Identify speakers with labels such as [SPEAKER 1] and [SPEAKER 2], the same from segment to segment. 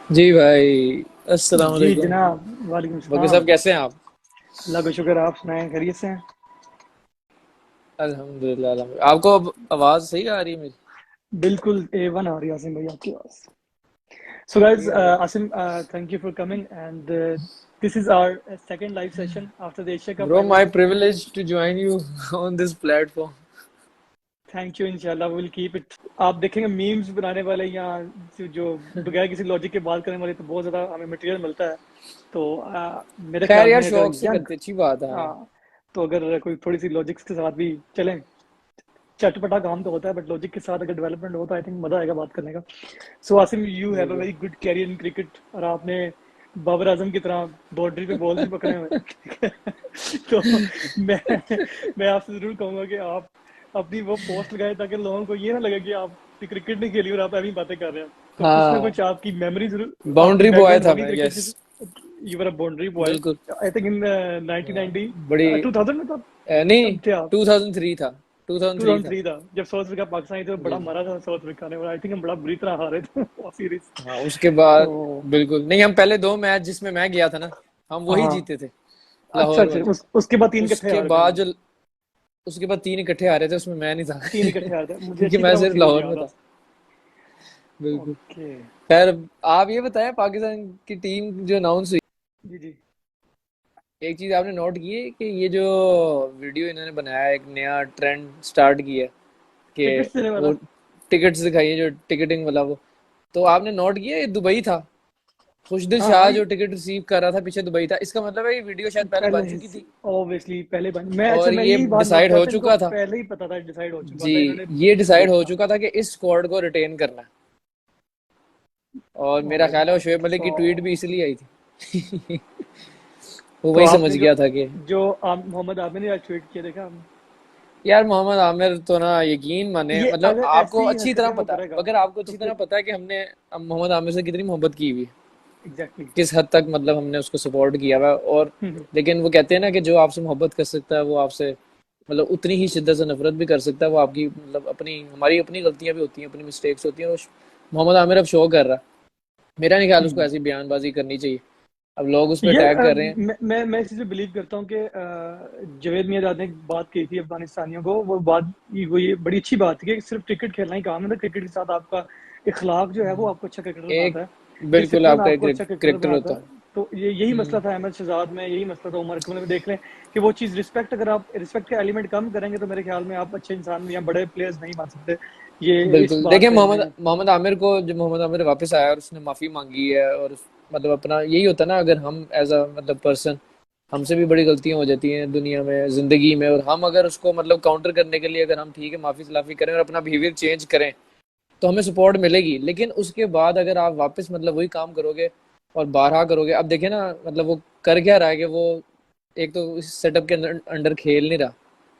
[SPEAKER 1] जी भाई। अस्सलाम
[SPEAKER 2] जी
[SPEAKER 1] वालेकुम।
[SPEAKER 2] जनाब, वालेकुम
[SPEAKER 1] बाकी
[SPEAKER 2] सलाम।
[SPEAKER 1] सब कैसे हैं आप?
[SPEAKER 2] अल्लाह का शुक्र, आप सुनाएं, खैरियत से हैं?
[SPEAKER 1] अल्हम्दुलिल्लाह अल्हम्दुलिल्लाह। आपको अब आवाज सही आ रही है मेरी?
[SPEAKER 2] बिल्कुल A1 आ रही है आसिम भाई आपकी आवाज़। So guys,
[SPEAKER 1] ठीक है भाई।
[SPEAKER 2] Asim, thank you for coming, and this is our second live session after the Asia Cup,
[SPEAKER 1] bro
[SPEAKER 2] I
[SPEAKER 1] my
[SPEAKER 2] believe.
[SPEAKER 1] Privilege to join you on this platform.
[SPEAKER 2] Thank you, इंशाल्लाह will keep it. आप देखेंगे memes बनाने वाले यहाँ जो बगैर किसी logic के बात करने वाले, तो बहुत ज़्यादा हमें मटेरियल मिलता है। तो मेरे
[SPEAKER 1] खैर
[SPEAKER 2] ख्याल
[SPEAKER 1] यार
[SPEAKER 2] में अगर
[SPEAKER 1] शौक से
[SPEAKER 2] यंग,
[SPEAKER 1] करते, अच्छी बात है। हाँ।
[SPEAKER 2] तो अगर कोई थोड़ी सी लॉजिक्स के साथ भी चलें, चटपटा काम तो होता है, बट लॉजिक के साथ अगर डेवलपमेंट हो तो आई थिंक मजा आएगा बात करने का। So Asim, you have a
[SPEAKER 1] बिल्कुल।
[SPEAKER 2] Very good career in cricket, और आपने बाबर आजम की तरह बाउंड्री पे बॉल भी पकड़े हुए हैं, ठीक है? तो मैं मैं आपसे जरूर कहूंगा कि आप अपनी वो पोस्ट लगाए, ताकि लोगों को ये ना लगे कि आप क्रिकेट नहीं खेली और आप ऐसी बातें कर रहे हैं। तो कुछ ना
[SPEAKER 1] हाँ।
[SPEAKER 2] कुछ आपकी मेमोरी जरूर, आपकी
[SPEAKER 1] बाउंड्री बॉय
[SPEAKER 2] बैकग्राउंड
[SPEAKER 1] था
[SPEAKER 2] होनी
[SPEAKER 1] मैं,
[SPEAKER 2] क्रिकेट
[SPEAKER 1] यस।
[SPEAKER 2] की। You were a boundary boy,
[SPEAKER 1] बिल्कुल।
[SPEAKER 2] आई थिंक इन
[SPEAKER 1] हाँ,
[SPEAKER 2] 1990,
[SPEAKER 1] बड़ी
[SPEAKER 2] 2000 में था।
[SPEAKER 1] नहीं,
[SPEAKER 2] कब थे आप?
[SPEAKER 1] 2003 था। 2003 था।
[SPEAKER 2] 2003 था जब साउथ अफ्रीका पाकिस्तान, तो
[SPEAKER 1] जी।
[SPEAKER 2] बड़ा मारा था साउथ अफ्रीका ने, और आई थिंक हम बड़ा बुरी तरह हारे थे वो सीरीज।
[SPEAKER 1] हाँ उसके
[SPEAKER 2] तो
[SPEAKER 1] बाद बिल्कुल नहीं, हम पहले दो मैच जिसमें मैं गया था ना, हम वही
[SPEAKER 2] हाँ,
[SPEAKER 1] जीते थे।
[SPEAKER 2] अच्छा
[SPEAKER 1] लाहौर
[SPEAKER 2] अच्छा,
[SPEAKER 1] वाले।
[SPEAKER 2] उसके बाद तीन इकट्ठे
[SPEAKER 1] उसके
[SPEAKER 2] हारे थे
[SPEAKER 1] बाद
[SPEAKER 2] हम।
[SPEAKER 1] जो उसके बाद तीन इकट्ठे आ रहे थे, उसमें मैं नहीं था।
[SPEAKER 2] तीन इकट्ठे हारे थे, मुझे
[SPEAKER 1] क्योंकि
[SPEAKER 2] अच्छी
[SPEAKER 1] मैं
[SPEAKER 2] तरह वो
[SPEAKER 1] सिर्फ
[SPEAKER 2] सीरीज
[SPEAKER 1] लाहौर में
[SPEAKER 2] याद है।
[SPEAKER 1] था। बिल्कुल।
[SPEAKER 2] ओके।
[SPEAKER 1] खैर, आप ये बताया पाकिस्तान की टीम जो अनाउंस हुई,
[SPEAKER 2] जी जी।
[SPEAKER 1] एक चीज आपने नोट की है कि ये जो वीडियो इन्होंने बनाया, एक नया ट्रेंड स्टार्ट किया है
[SPEAKER 2] टिकट्स
[SPEAKER 1] कि
[SPEAKER 2] देने वाला।
[SPEAKER 1] वो टिकट्स दिखाई है, जो टिकटिंग वाला वो। तो आपने नोट किया, ये दुबई था। खुशदिल
[SPEAKER 2] हाँ
[SPEAKER 1] शाह
[SPEAKER 2] हाँ,
[SPEAKER 1] जो टिकट रिसीव कर रहा था पीछे दुबई था, इसका मतलब है ये वीडियो शायद पहले
[SPEAKER 2] पहले
[SPEAKER 1] बन चुकी थी।
[SPEAKER 2] ऑब्वियसली पहले बन, मैं अच्छा
[SPEAKER 1] और
[SPEAKER 2] मैं
[SPEAKER 1] ये
[SPEAKER 2] यही बात नोट
[SPEAKER 1] डिसाइड
[SPEAKER 2] किया
[SPEAKER 1] हो
[SPEAKER 2] था, इनको
[SPEAKER 1] चुका था।
[SPEAKER 2] पहले ही पता था, डिसाइड हो चुका
[SPEAKER 1] जी।
[SPEAKER 2] था, इन्होंने
[SPEAKER 1] ये डिसाइड
[SPEAKER 2] बोला
[SPEAKER 1] हो
[SPEAKER 2] था।
[SPEAKER 1] चुका था कि इस स्क्वाड को रिटेन करना है। और मेरा
[SPEAKER 2] ओ
[SPEAKER 1] ख्याल है वो
[SPEAKER 2] माय
[SPEAKER 1] शोएब मलिक की ट्वीट भी
[SPEAKER 2] गॉड।
[SPEAKER 1] इसलिए आई थी। वो
[SPEAKER 2] तो
[SPEAKER 1] वही समझ
[SPEAKER 2] आपने जो
[SPEAKER 1] गया था कि
[SPEAKER 2] जो मोहम्मद आमिर ने आज ट्वीट किया, देखा आपने?
[SPEAKER 1] यार मोहम्मद आमिर तो ना, यकीन माने,
[SPEAKER 2] ये
[SPEAKER 1] मतलब
[SPEAKER 2] अगर
[SPEAKER 1] आपको
[SPEAKER 2] ऐसी ही
[SPEAKER 1] अच्छी तरह
[SPEAKER 2] हरकतें वो
[SPEAKER 1] पता है,
[SPEAKER 2] करेगा
[SPEAKER 1] मगर आपको
[SPEAKER 2] तो
[SPEAKER 1] अच्छी तरह
[SPEAKER 2] फिर
[SPEAKER 1] पता है कि हमने अब मोहम्मद आमिर से कितनी मोहब्बत की हुई है,
[SPEAKER 2] एग्जैक्टली।
[SPEAKER 1] किस हद तक मतलब हमने उसको सपोर्ट किया हुआ है। और लेकिन वो कहते हैं ना कि जो आपसे मोहब्बत कर सकता है वो आपसे मतलब उतनी ही शिद्दत से नफरत भी कर सकता है। वो आपकी मतलब अपनी, हमारी अपनी गलतियां भी होती हैं, अपनी मिस्टेक्स होती हैं। मोहम्मद आमिर अब शो कर रहा है। मेरा नहीं ख्याल उसको ऐसी बयानबाजी करनी चाहिए। अब लोग उस पर
[SPEAKER 2] यार,
[SPEAKER 1] टैग कर रहे हैं।
[SPEAKER 2] मैं इस चीज़ पे बिलीव करता हूँ कि जावेद मियाँदाद ने एक बात कही थी अफगानिस्तानियों को, वो बात वो ये बड़ी अच्छी बात है कि सिर्फ क्रिकेट खेलना ही काम है ना, क्रिकेट के साथ आपका इखलाक जो है वो आपको अच्छा क्रिकेटर
[SPEAKER 1] एक
[SPEAKER 2] बनाता है।
[SPEAKER 1] बिल्कुल
[SPEAKER 2] डिसिप्लिन
[SPEAKER 1] आपका एक
[SPEAKER 2] आपको अच्छा क्रिकेटर
[SPEAKER 1] क्रिकेटर
[SPEAKER 2] बनाता
[SPEAKER 1] होता
[SPEAKER 2] है।
[SPEAKER 1] है।
[SPEAKER 2] तो ये यही मसला
[SPEAKER 1] हम्म,
[SPEAKER 2] था अहमद शहजाद में, यही मसला था उमर अकमल में, देख लें कि वो चीज़ रिस्पेक्ट, अगर आप रिस्पेक्ट का एलिमेंट कम करेंगे तो मेरे ख्याल में आप अच्छे इंसान या बड़े प्लेयर्स नहीं बन सकते। ये इस
[SPEAKER 1] बिल्कुल।
[SPEAKER 2] बात
[SPEAKER 1] देखिए
[SPEAKER 2] पे
[SPEAKER 1] मोहम्मद
[SPEAKER 2] हमें।
[SPEAKER 1] मोहम्मद आमिर को, जब मोहम्मद आमिर वापस आया और उसने माफी मांगी है, और मतलब अपना यही होता है ना, अगर हम एज अ मतलब पर्सन, हमसे भी बड़ी गलतियां हो जाती हैं दुनिया में, जिंदगी में, और हम अगर उसको मतलब काउंटर करने के लिए अगर हम ठीक है माफी सलाफी करें और अपना बिहेवियर चेंज करें, तो हमें सपोर्ट मिलेगी। लेकिन उसके बाद अगर आप वापस मतलब वही काम करोगे और बारहा करोगे, अब देखिए ना मतलब वो कर क्या रहा है कि वो एक तो इस सेटअप के अंदर अंडर खेल नहीं रहा,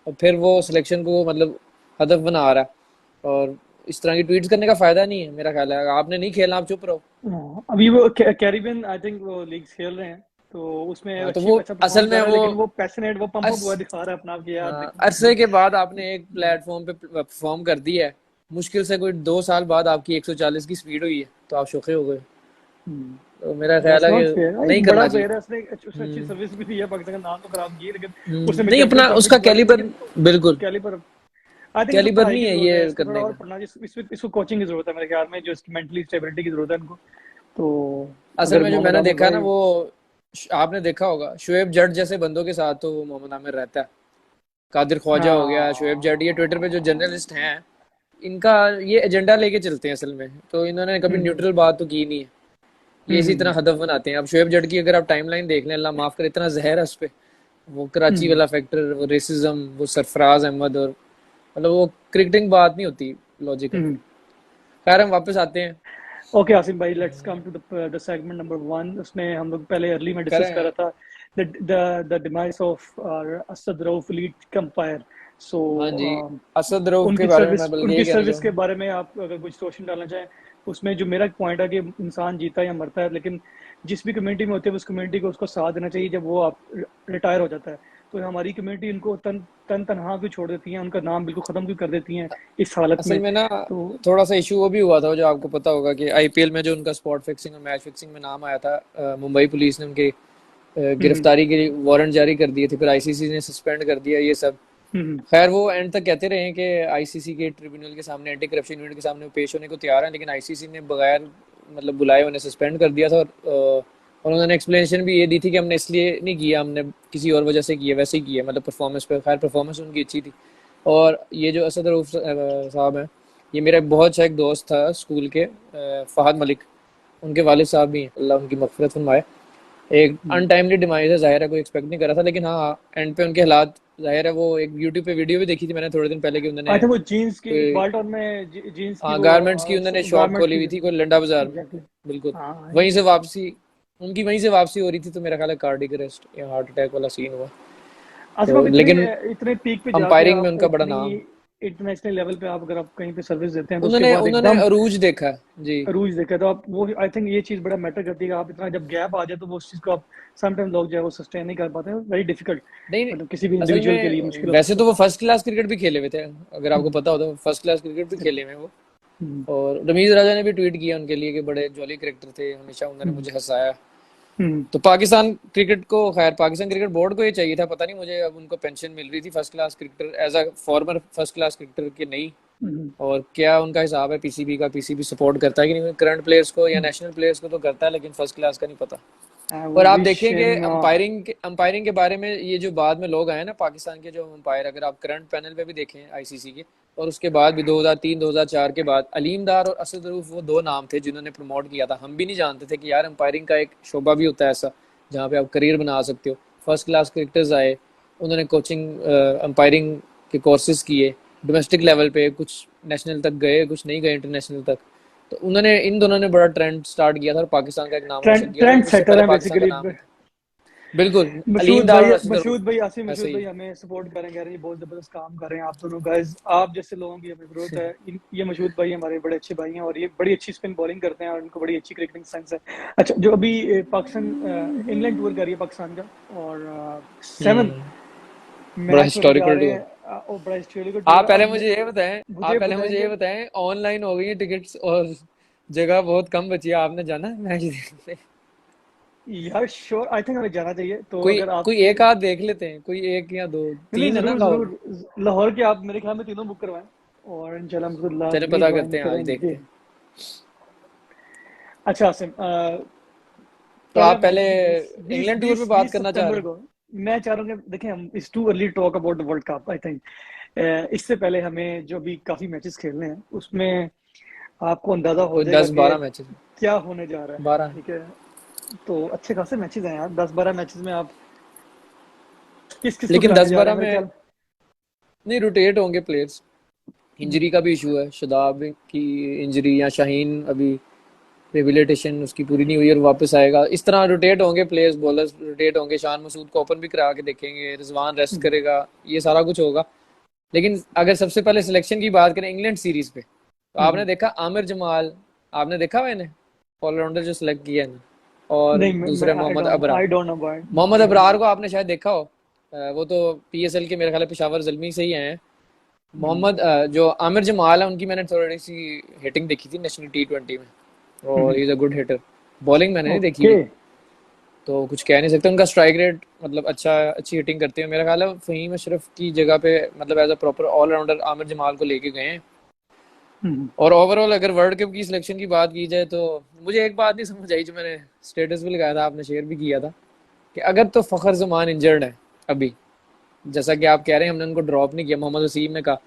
[SPEAKER 1] और फिर वो सिलेक्शन को मतलब हदफ बना रहा है। और इस तरह की ट्वीट्स करने का फायदा नहीं है, मेरा ख्याल है। आपने नहीं खेलना, आप चुप रहो।
[SPEAKER 2] हाँ, अभी वो कैरिबियन आई थिंक वो लीग्स खेल रहे हैं, तो उसमें
[SPEAKER 1] हाँ तो
[SPEAKER 2] अच्छी
[SPEAKER 1] वो
[SPEAKER 2] अच्छा परफॉर्म
[SPEAKER 1] असल
[SPEAKER 2] कर
[SPEAKER 1] में
[SPEAKER 2] रहा है,
[SPEAKER 1] वो
[SPEAKER 2] लेकिन वो पैशनेट, वो पंप अप
[SPEAKER 1] अस
[SPEAKER 2] हुआ दिखा रहा है अपना आप कि यार
[SPEAKER 1] हाँ,
[SPEAKER 2] देखो मैं भी।
[SPEAKER 1] अरसे के बाद आपने एक प्लेटफॉर्म पे परफॉर्म कर दिया है। मुश्किल से कोई 2 साल बाद आपकी 140 की स्पीड हुई है, तो आप शोखे हो गए। तो मेरा ख्याल
[SPEAKER 2] दैट्स
[SPEAKER 1] है
[SPEAKER 2] नॉट फेयर।
[SPEAKER 1] कि नहीं
[SPEAKER 2] एक बड़ा
[SPEAKER 1] करना चाहिए।
[SPEAKER 2] प्लेयर है, उसने अच्छी
[SPEAKER 1] हम्म।
[SPEAKER 2] सर्विस भी दी है, पाकिस्तान का नाम तो खराब किया, लेकिन उसने
[SPEAKER 1] नहीं,
[SPEAKER 2] मैकेनिकल
[SPEAKER 1] अपना
[SPEAKER 2] टॉपिक्स
[SPEAKER 1] उसका
[SPEAKER 2] उठाए,
[SPEAKER 1] कैलिबर,
[SPEAKER 2] लेकिन
[SPEAKER 1] बिल्कुल
[SPEAKER 2] कैलिपर, आई थिंक इसको
[SPEAKER 1] कैलिबर
[SPEAKER 2] पढ़ाई
[SPEAKER 1] नहीं
[SPEAKER 2] की
[SPEAKER 1] है
[SPEAKER 2] जरूरत है,
[SPEAKER 1] ये
[SPEAKER 2] इसको थोड़ा
[SPEAKER 1] करने
[SPEAKER 2] और
[SPEAKER 1] का।
[SPEAKER 2] पढ़ना, इसको कोचिंग की जरूरत है मेरे ख्याल में, जो इसकी मेंटली स्टेबिलिटी की जरूरत है इनको। तो
[SPEAKER 1] असल
[SPEAKER 2] अगर
[SPEAKER 1] में जो
[SPEAKER 2] मोहम्मद
[SPEAKER 1] मैंने
[SPEAKER 2] आमिर
[SPEAKER 1] देखा ना,
[SPEAKER 2] भाई।
[SPEAKER 1] वो आपने देखा होगा शुएब जट जैसे बंदों के साथ तो वो मोहम्मद आमिर रहता है। कादिर ख्वाजा हो गया, शुएब जट, ये ट्विटर पे जो
[SPEAKER 2] हाँ।
[SPEAKER 1] जर्नलिस्ट हैं, इनका ये एजेंडा लेके चलते हैं असल में। तो इन्होंने कभी
[SPEAKER 2] हम्म
[SPEAKER 1] न्यूट्रल बात तो की नहीं है। ये इसी तरह
[SPEAKER 2] हम्म
[SPEAKER 1] हदफ बनाते हैं। अब शुएब जट की अगर आप टाइमलाइन देख लें, अल्लाह माफ करे, इतना जहर है उस पे। वो कराची
[SPEAKER 2] हम्म
[SPEAKER 1] वाला फैक्टर, वो रेसिज्म, वो सरफराज अहमद, और मतलब वो क्रिकेटिंग बात नहीं होती लॉजिकल।
[SPEAKER 2] हम्म।
[SPEAKER 1] खैर हम वापस आते हैं।
[SPEAKER 2] ओके आसिम भाई, let's come to the segment number one. उसमें हम लोग पहले अर्ली में डिस्कस कर
[SPEAKER 1] करें।
[SPEAKER 2] रहा था the demise of Asad Rauf lead umpire. So
[SPEAKER 1] हाँ जी। असद रऊफ के बारे में मैं बल्कि
[SPEAKER 2] उनकी
[SPEAKER 1] यही कहना
[SPEAKER 2] सर्विस के
[SPEAKER 1] चाहूँगा।
[SPEAKER 2] बारे में आप अगर कुछ रोशन डालना चाहें, उसमें जो मेरा पॉइंट है कि इंसान जीता या मरता है, लेकिन जिस भी कम्युनिटी में होते हैं उस कम्युनिटी को उसको साथ देना चाहिए जब वो आप रिटायर हो जाता है। तो हमारी कम्युनिटी उनको तन तनहा क्यों छोड़ देती है, उनका नाम बिल्कुल खत्म क्यों कर देती हैं इस हालत
[SPEAKER 1] असल
[SPEAKER 2] में।
[SPEAKER 1] में ना
[SPEAKER 2] तो
[SPEAKER 1] थोड़ा सा इशू वो भी हुआ था, जो आपको पता होगा कि आईपीएल में जो उनका स्पॉट फिक्सिंग और मैच फिक्सिंग में नाम आया था, मुंबई पुलिस ने उनके
[SPEAKER 2] हम्म
[SPEAKER 1] गिरफ्तारी के वारंट जारी कर दिए थे, फिर आईसीसी ने सस्पेंड कर दिया ये सब।
[SPEAKER 2] हम्म
[SPEAKER 1] खैर वो एंड तक कहते रहे कि आईसीसी के ट्रिब्यूनल के सामने, एंटी करप्शन यूनिट के सामने वो पेश होने को तैयार है, लेकिन आईसीसी ने बगैर मतलब बुलाए उन्हें सस्पेंड कर दिया था। और उन्होंने एक्सप्लेनेशन भी ये दी थी कि हमने इसलिए नहीं किया, हमने किसी और वजह से किया, वैसे ही किया, मतलब परफॉर्मेंस पे। खैर परफॉर्मेंस उनकी अच्छी थी। और ये जो असद रऊफ साहब हैं, ये मेरा एक बहुत अच्छा एक दोस्त था स्कूल के, फहद मलिक, उनके वालिद साहब भी हैं, अल्लाह उनकी मगफिरत फरमाए। एक
[SPEAKER 2] हम्म।
[SPEAKER 1] अनटाइमली डिमाइस है, जाहिर है कोई एक्सपेक्ट नहीं कर रहा था, लेकिन हाँ एंड पे उनके हालात, जाहिर है वो एक यूट्यूब पे वीडियो भी देखी थी मैंने थोड़े दिन पहले कि उन्होंने
[SPEAKER 2] आई थिंक वो जीन्स की
[SPEAKER 1] कोई
[SPEAKER 2] बाल्टन में जीन्स की वो
[SPEAKER 1] गारमेंट्स की उन्होंने शॉप
[SPEAKER 2] गारमेंट्स
[SPEAKER 1] खोली
[SPEAKER 2] की।
[SPEAKER 1] हुई थी कोई लंडा बाजार में।
[SPEAKER 2] एग्जैक्टली।
[SPEAKER 1] बिल्कुल।
[SPEAKER 2] हाँ
[SPEAKER 1] वहीं से वापसी, उनकी वहीं से वापसी हो रही थी, तो मेरा ख्याल है कार्डियक अरेस्ट या हार्ट अटैक वाला सीन हुआ।
[SPEAKER 2] आसिफ,
[SPEAKER 1] तो
[SPEAKER 2] आप इतने
[SPEAKER 1] लेकिन
[SPEAKER 2] इतने पीक पे जाके
[SPEAKER 1] अंपायरिंग में
[SPEAKER 2] आप
[SPEAKER 1] उनका बड़ा
[SPEAKER 2] इतनी
[SPEAKER 1] नाम,
[SPEAKER 2] इंटरनेशनल लेवल पे आप अगर आप कहीं पे सर्विस देते हैं तो उसके
[SPEAKER 1] उन्होंने
[SPEAKER 2] बाद
[SPEAKER 1] उन्होंने
[SPEAKER 2] एकदम
[SPEAKER 1] अरूज देखा है जी।
[SPEAKER 2] अरूज देखे तो आप वो, आई थिंक ये चीज बड़ा मैटर करती है कि आप इतना जब गैप आ जाए तो वो उस चीज को आप समटाइम लोग जो है वो सस्टेन नहीं कर पाते हैं, वेरी डिफिकल्ट।
[SPEAKER 1] नहीं नहीं,
[SPEAKER 2] मतलब किसी भी
[SPEAKER 1] असल
[SPEAKER 2] इंडिविजुअल के लिए
[SPEAKER 1] में
[SPEAKER 2] मुश्किल हो
[SPEAKER 1] वैसे
[SPEAKER 2] सकता
[SPEAKER 1] तो वो फर्स्ट क्लास क्रिकेट भी खेले हुए थे, अगर
[SPEAKER 2] है।
[SPEAKER 1] आपको पता हो तो फर्स्ट क्लास क्रिकेट भी खेले हुए हैं वो।
[SPEAKER 2] हम्म
[SPEAKER 1] और रमीज राजा ने भी ट्वीट किया उनके लिए कि बड़े जॉली क्रिकेटर थे, हमेशा उन्होंने
[SPEAKER 2] हम्म
[SPEAKER 1] मुझे हंसाया।
[SPEAKER 2] हम्म
[SPEAKER 1] तो पाकिस्तान क्रिकेट को, खैर पाकिस्तान क्रिकेट बोर्ड को ये चाहिए था, पता नहीं मुझे, अब उनको पेंशन मिल रही थी first class cricketer, as a former first class cricketer की नहीं।
[SPEAKER 2] हम्म
[SPEAKER 1] और क्या उनका हिसाब है पीसीबी का, पीसीबी सपोर्ट करता है कि नहीं करंट प्लेयर्स को या
[SPEAKER 2] हम्म।
[SPEAKER 1] नेशनल प्लेयर्स को, तो करता है, लेकिन फर्स्ट क्लास का नहीं पता।
[SPEAKER 2] वो
[SPEAKER 1] और आप
[SPEAKER 2] विश
[SPEAKER 1] देखेंगे
[SPEAKER 2] इन
[SPEAKER 1] अंपायरिंग के बारे में, ये जो बाद में लोग आए ना पाकिस्तान के जो अंपायर, अगर आप करंट पैनल पे भी देखें आईसीसी के, और उसके बाद भी 2003 2004 के बाद अलीम डार और असद रऊफ, वो दो नाम थे जिन्होंने प्रमोट किया था। हम भी नहीं जानते थे कि यार अंपायरिंग का एक शोबा भी होता है ऐसा, जहाँ पे आप करियर बना सकते हो। फर्स्ट क्लास क्रिकेटर्स आए, उन्होंने कोचिंग अंपायरिंग के कोर्सेज किए, डोमेस्टिक लेवल पे कुछ नेशनल तक गए, कुछ नहीं गए इंटरनेशनल तक। तो उन्होंने, इन दोनों ने बड़ा ट्रेंड स्टार्ट किया था और पाकिस्तान का एक नाम रोशन
[SPEAKER 2] ट्रेंड
[SPEAKER 1] किया था, और
[SPEAKER 2] ट्रेंड
[SPEAKER 1] उससे
[SPEAKER 2] सेटर
[SPEAKER 1] पहले
[SPEAKER 2] है
[SPEAKER 1] पाकिस्तान का
[SPEAKER 2] बेसिकली।
[SPEAKER 1] नाम नहीं था। बिल्कुल। अलीम डार और असद
[SPEAKER 2] मसूद
[SPEAKER 1] रऊफ,
[SPEAKER 2] भाई, आसिफ
[SPEAKER 1] ऐसे
[SPEAKER 2] मसूद
[SPEAKER 1] ही।
[SPEAKER 2] भाई हमें सपोर्ट करें, कह रहे हैं ये बहुत जबरदस्त काम कर रहे हैं आप दोनों गाइस, आप जैसे लोगों की हमें जरूरत है। ये मसूद भाई हमारे बड़े अच्छे भाई हैं और ये बड़ी अच्छी स्पिन बॉलिंग करते हैं और इनको बड़ी अच्छी क्रिकेटिंग सेंस है। अच्छा, जो अभी पाकिस्तान इंग्लैंड टूर कर रही है पाकिस्तान का, और 7
[SPEAKER 1] हम्म। बड़ा
[SPEAKER 2] मैच होने जा
[SPEAKER 1] हिस्टोरिकल
[SPEAKER 2] रहे
[SPEAKER 1] टूर।
[SPEAKER 2] हैं। और बड़ा ऑस्ट्रेलिया का टूर
[SPEAKER 1] आप
[SPEAKER 2] है।
[SPEAKER 1] पहले
[SPEAKER 2] अब
[SPEAKER 1] मुझे ये बताएं,
[SPEAKER 2] मुझे बताएंगे
[SPEAKER 1] ऑनलाइन हो गई है टिकट्स, और जगह बहुत कम बची है, आपने जाना है मैच देखने?
[SPEAKER 2] यार, श्योर, आई थिंक हमें जाना चाहिए, तो
[SPEAKER 1] कोई
[SPEAKER 2] अगर
[SPEAKER 1] कोई
[SPEAKER 2] आपके
[SPEAKER 1] एक आध देख लेते हैं, कोई एक या दो,
[SPEAKER 2] नहीं नहीं,
[SPEAKER 1] तीन है ना
[SPEAKER 2] जरूर
[SPEAKER 1] लाहौर में।
[SPEAKER 2] जरूर लाहौर के आप मेरे ख्याल में तीनों बुक करवाएं और इंशाल्लाह
[SPEAKER 1] चले
[SPEAKER 2] भी
[SPEAKER 1] पता
[SPEAKER 2] ज्वाइन
[SPEAKER 1] करते हैं, आज
[SPEAKER 2] करेंगे।
[SPEAKER 1] देखते हैं।
[SPEAKER 2] अच्छा आसिम,
[SPEAKER 1] तो
[SPEAKER 2] पहला
[SPEAKER 1] आप
[SPEAKER 2] मैच
[SPEAKER 1] पहले
[SPEAKER 2] 20 20
[SPEAKER 1] इंग्लैंड टूर पे
[SPEAKER 2] 20
[SPEAKER 1] बात
[SPEAKER 2] 20
[SPEAKER 1] करना चाह रहे
[SPEAKER 2] सितंबर
[SPEAKER 1] हैं?
[SPEAKER 2] को। मैं चाह रहा हूँ कि देखें, हम it's too early talk about the world cup, I think. इससे पहले हमें जो भी काफी मैचेस खेलने हैं उसमें आपको अंदाजा हो
[SPEAKER 1] कोई
[SPEAKER 2] जाएगा
[SPEAKER 1] दस
[SPEAKER 2] कि
[SPEAKER 1] बारह मैचेस?
[SPEAKER 2] क्या होने जा रहा है।
[SPEAKER 1] 12?
[SPEAKER 2] ठीक है, तो अच्छे खासे मैचेस हैं यार, 10-12 मैचेस में आप किस किस को
[SPEAKER 1] लेकिन
[SPEAKER 2] खिलाने
[SPEAKER 1] दस
[SPEAKER 2] जा रहे
[SPEAKER 1] बारह
[SPEAKER 2] हैं मेरे
[SPEAKER 1] में
[SPEAKER 2] ख्याल।
[SPEAKER 1] नहीं, रोटेट होंगे प्लेयर्स। इंजरी का भी इशू है, शादाब की इंजरी, या शाहीन अभी रिहेबिलिटेशन उसकी पूरी नहीं हुई और वापस आएगा, इस तरह रोटेट होंगे प्लेयर्स, बॉलर्स रोटेट होंगे। शान मसूद को ओपन भी करा के देखेंगे, रिजवान रेस्ट
[SPEAKER 2] हम्म,
[SPEAKER 1] करेगा, ये सारा कुछ होगा। लेकिन अगर सबसे पहले सिलेक्शन की बात करें इंग्लैंड सीरीज पे, तो आपने
[SPEAKER 2] हम्म।
[SPEAKER 1] देखा आमिर जमाल, आपने देखा हुआ इन्हें ऑलराउंडर जो सिलेक्ट किया है, और
[SPEAKER 2] नहीं, मैं
[SPEAKER 1] दूसरे Mohammad Abrar.
[SPEAKER 2] I don't know about.
[SPEAKER 1] Mohammad
[SPEAKER 2] I don't know.
[SPEAKER 1] Abrar को आपने शायद देखा हो, वो तो पीएसएल के मेरे ख्याल है पेशावर जल्मी से ही आए हैं।
[SPEAKER 2] हम्म
[SPEAKER 1] जो आमिर जमाल है, उनकी मैंने थोड़ी सी हिटिंग देखी थी नेशनल टी20 में, और
[SPEAKER 2] हम्म।
[SPEAKER 1] He is a good hitter. Bowling मैंने नहीं देखी
[SPEAKER 2] ओके।
[SPEAKER 1] हुई, तो कुछ कह नहीं सकते। उनका स्ट्राइक रेट मतलब अच्छी हिटिंग करते हैं, मेरा ख्याल है फहीम अशरफ की जगह पे, मतलब as a proper allrounder Aamir Jamal को लेके गए हैं।
[SPEAKER 2] हम्म
[SPEAKER 1] और ओवरऑल अगर वर्ल्ड कप की सिलेक्शन की बात की जाए, तो मुझे एक बात नहीं समझ आई, जो मैंने स्टेटस भी लगाया था, आपने शेयर भी किया था, कि अगर तो फखर जमान इंजर्ड है अभी, जैसा कि आप कह रहे हैं हमने उनको ड्रॉप नहीं किया, मोहम्मद वसीम ने कहा।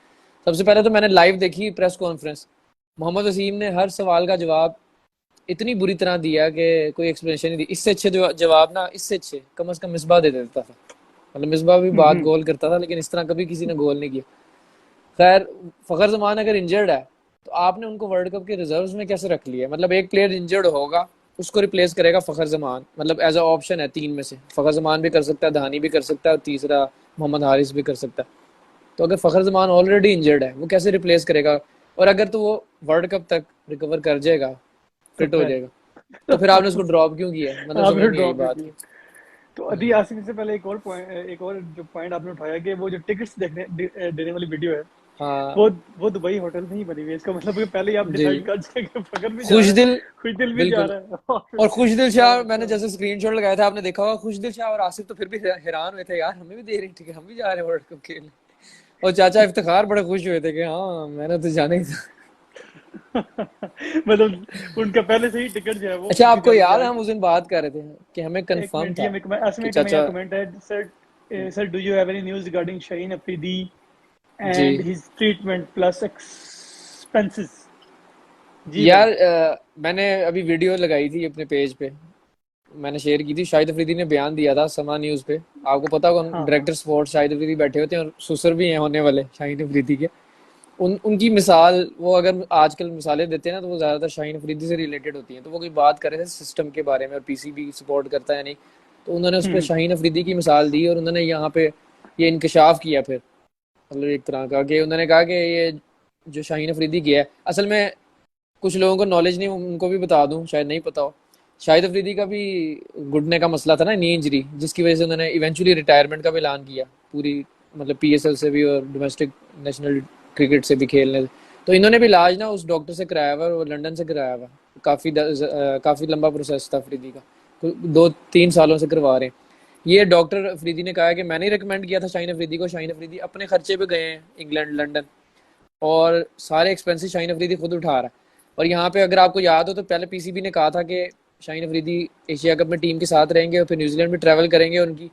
[SPEAKER 1] सबसे पहले तो मैंने लाइव देखी प्रेस कॉन्फ्रेंस, मोहम्मद वसीम ने हर सवाल का जवाब इतनी बुरी तरह दिया कि कोई एक्सप्लेनेशन नहीं दी। इससे अच्छे जवाब ना, इससे अच्छे कम से कम मिसबा दे देता था। मतलब मिसबा भी बात
[SPEAKER 2] हम्म।
[SPEAKER 1] गोल करता था, लेकिन इस तरह कभी किसी ने गोल नहीं किया। खैर, फखर जमान अगर इंजर्ड है, तो आपने उनको वर्ल्ड कप के रिजर्व्स में कैसे रख लिया? मतलब एक प्लेयर इंजर्ड होगा, उसको रिप्लेस करेगा फखर जमान, मतलब एज अ ऑप्शन है तीन में से, फखर जमान भी कर सकता है, धानी भी कर सकता है, और तीसरा मोहम्मद हारिस भी कर सकता है। तो अगर फखर जमान ऑलरेडी इंजर्ड है, वो कैसे रिप्लेस करेगा? और अगर तो वो वर्ल्ड कप तक रिकवर कर जाएगा,
[SPEAKER 2] तो
[SPEAKER 1] फिट हो
[SPEAKER 2] फिर
[SPEAKER 1] जाएगा, तो फिर आपने उसको ड्रॉप क्यों किया? मतलब समझ
[SPEAKER 2] आपने
[SPEAKER 1] नहीं आई
[SPEAKER 2] ड्रॉप
[SPEAKER 1] बात
[SPEAKER 2] किया।
[SPEAKER 1] की।
[SPEAKER 2] तो अभी आसिफ से पहले एक और जो पॉइंट आपने उठाया कि वो जो टिकट्स देखने देने वाली वीडियो है,
[SPEAKER 1] हाँ
[SPEAKER 2] वो दुबई होटल में ही बनी हुई है। इसका मतलब कि पहले ही आप
[SPEAKER 1] जी।
[SPEAKER 2] डिसाइड कर जाए कि फकर भी जा
[SPEAKER 1] खुश
[SPEAKER 2] रहा है,
[SPEAKER 1] दिल,
[SPEAKER 2] खुश दिल भी जा
[SPEAKER 1] बिल्कुल।
[SPEAKER 2] रहा है,
[SPEAKER 1] और खुश दिल शाह मैंने
[SPEAKER 2] और
[SPEAKER 1] जैसे स्क्रीनशॉट लगाया था, आपने देखा होगा, खुश दिल शाह और आसिफ तो फिर भी हैरान हुए थे, यार हमें भी दे रही ठीक है, हम भी जा रहे हैं वर्ल्ड कप खेलने। और चाचा इफ्तिखार बड़े खुश हुए थे कि हाँ मैंने तो जाना ही था।
[SPEAKER 2] मतलब उनका पहले से ही टिकट जो है वो
[SPEAKER 1] अच्छा,
[SPEAKER 2] उनकी
[SPEAKER 1] आपको
[SPEAKER 2] जाने की
[SPEAKER 1] याद है
[SPEAKER 2] आज।
[SPEAKER 1] हम उस दिन बात कर रहे थे कि हमें
[SPEAKER 2] एक
[SPEAKER 1] कंफर्म
[SPEAKER 2] मिनट,
[SPEAKER 1] था
[SPEAKER 2] ये मैं ऐसे
[SPEAKER 1] कि
[SPEAKER 2] में मैं यहाँ
[SPEAKER 1] चाचा।
[SPEAKER 2] कमेंट है sir, sir do you have any news regarding Shaheen Afridi
[SPEAKER 1] ji
[SPEAKER 2] and his treatment plus expenses? जी भाई।
[SPEAKER 1] यार, मैंने अभी वीडियो लगाई थी अपने पेज पे, मैंने शेयर की थी। शाहिद अफरीदी ने बयान दिया था समा न्यूज पे, आपको पता होगा,
[SPEAKER 2] हाँ हाँ।
[SPEAKER 1] डायरेक्टर स्पोर्ट्स शाहिद अफरीदी बैठे होते हैं और सुसर भी हैं होने वाले शाहिद अफरीदी के। उनकी मिसाल, वो अगर आजकल मिसालें देते हैं ना, तो वो ज्यादातर शाहीन अफरीदी से रिलेटेड होती हैं। तो वो कोई बात कर रहे थे सिस्टम के बारे में और पीसीबी सपोर्ट करता है नहीं, तो उन्होंने उस पर
[SPEAKER 2] हम्म
[SPEAKER 1] शाहीन अफरीदी की मिसाल दी और उन्होंने यहाँ पे ये इंकशाफ किया फिर, मतलब एक तरह का, कि उन्होंने कहा कि ये जो शाहीन अफरीदी किया है, असल में कुछ लोगों को नॉलेज नहीं, उनको भी बता दूं, शायद नहीं पता हो। शाहिद अफरीदी का भी घुटने का मसला था ना, नी इंजरी, जिसकी वजह से उन्होंने इवेंचुअली रिटायरमेंट का भी ऐलान किया पूरी, मतलब पीएसएल से भी और डोमेस्टिक नेशनल क्रिकेट से भी खेलने। तो इन्होंने भी इलाज ना उस डॉक्टर से कराया हुआ, वो लंदन से कराया हुआ। काफ़ी लंबा प्रोसेस था अफरीदी का, 2-3 सालों से करवा रहे हैं। ये डॉक्टर अफरीदी ने कहा है कि मैंने ही रिकमेंड किया था शाहीन अफरीदी को, शाहीन अफरीदी अपने खर्चे पे गए हैं इंग्लैंड, लंदन, और सारे एक्सपेंसेस शाहीन अफरीदी खुद उठा रहा है। और यहाँ पे अगर आपको याद हो तो पहले पीसीबी ने कहा था कि शाहीन अफरीदी एशिया कप में टीम के साथ रहेंगे और फिर न्यूजीलैंड में ट्रैवल करेंगे, उनकी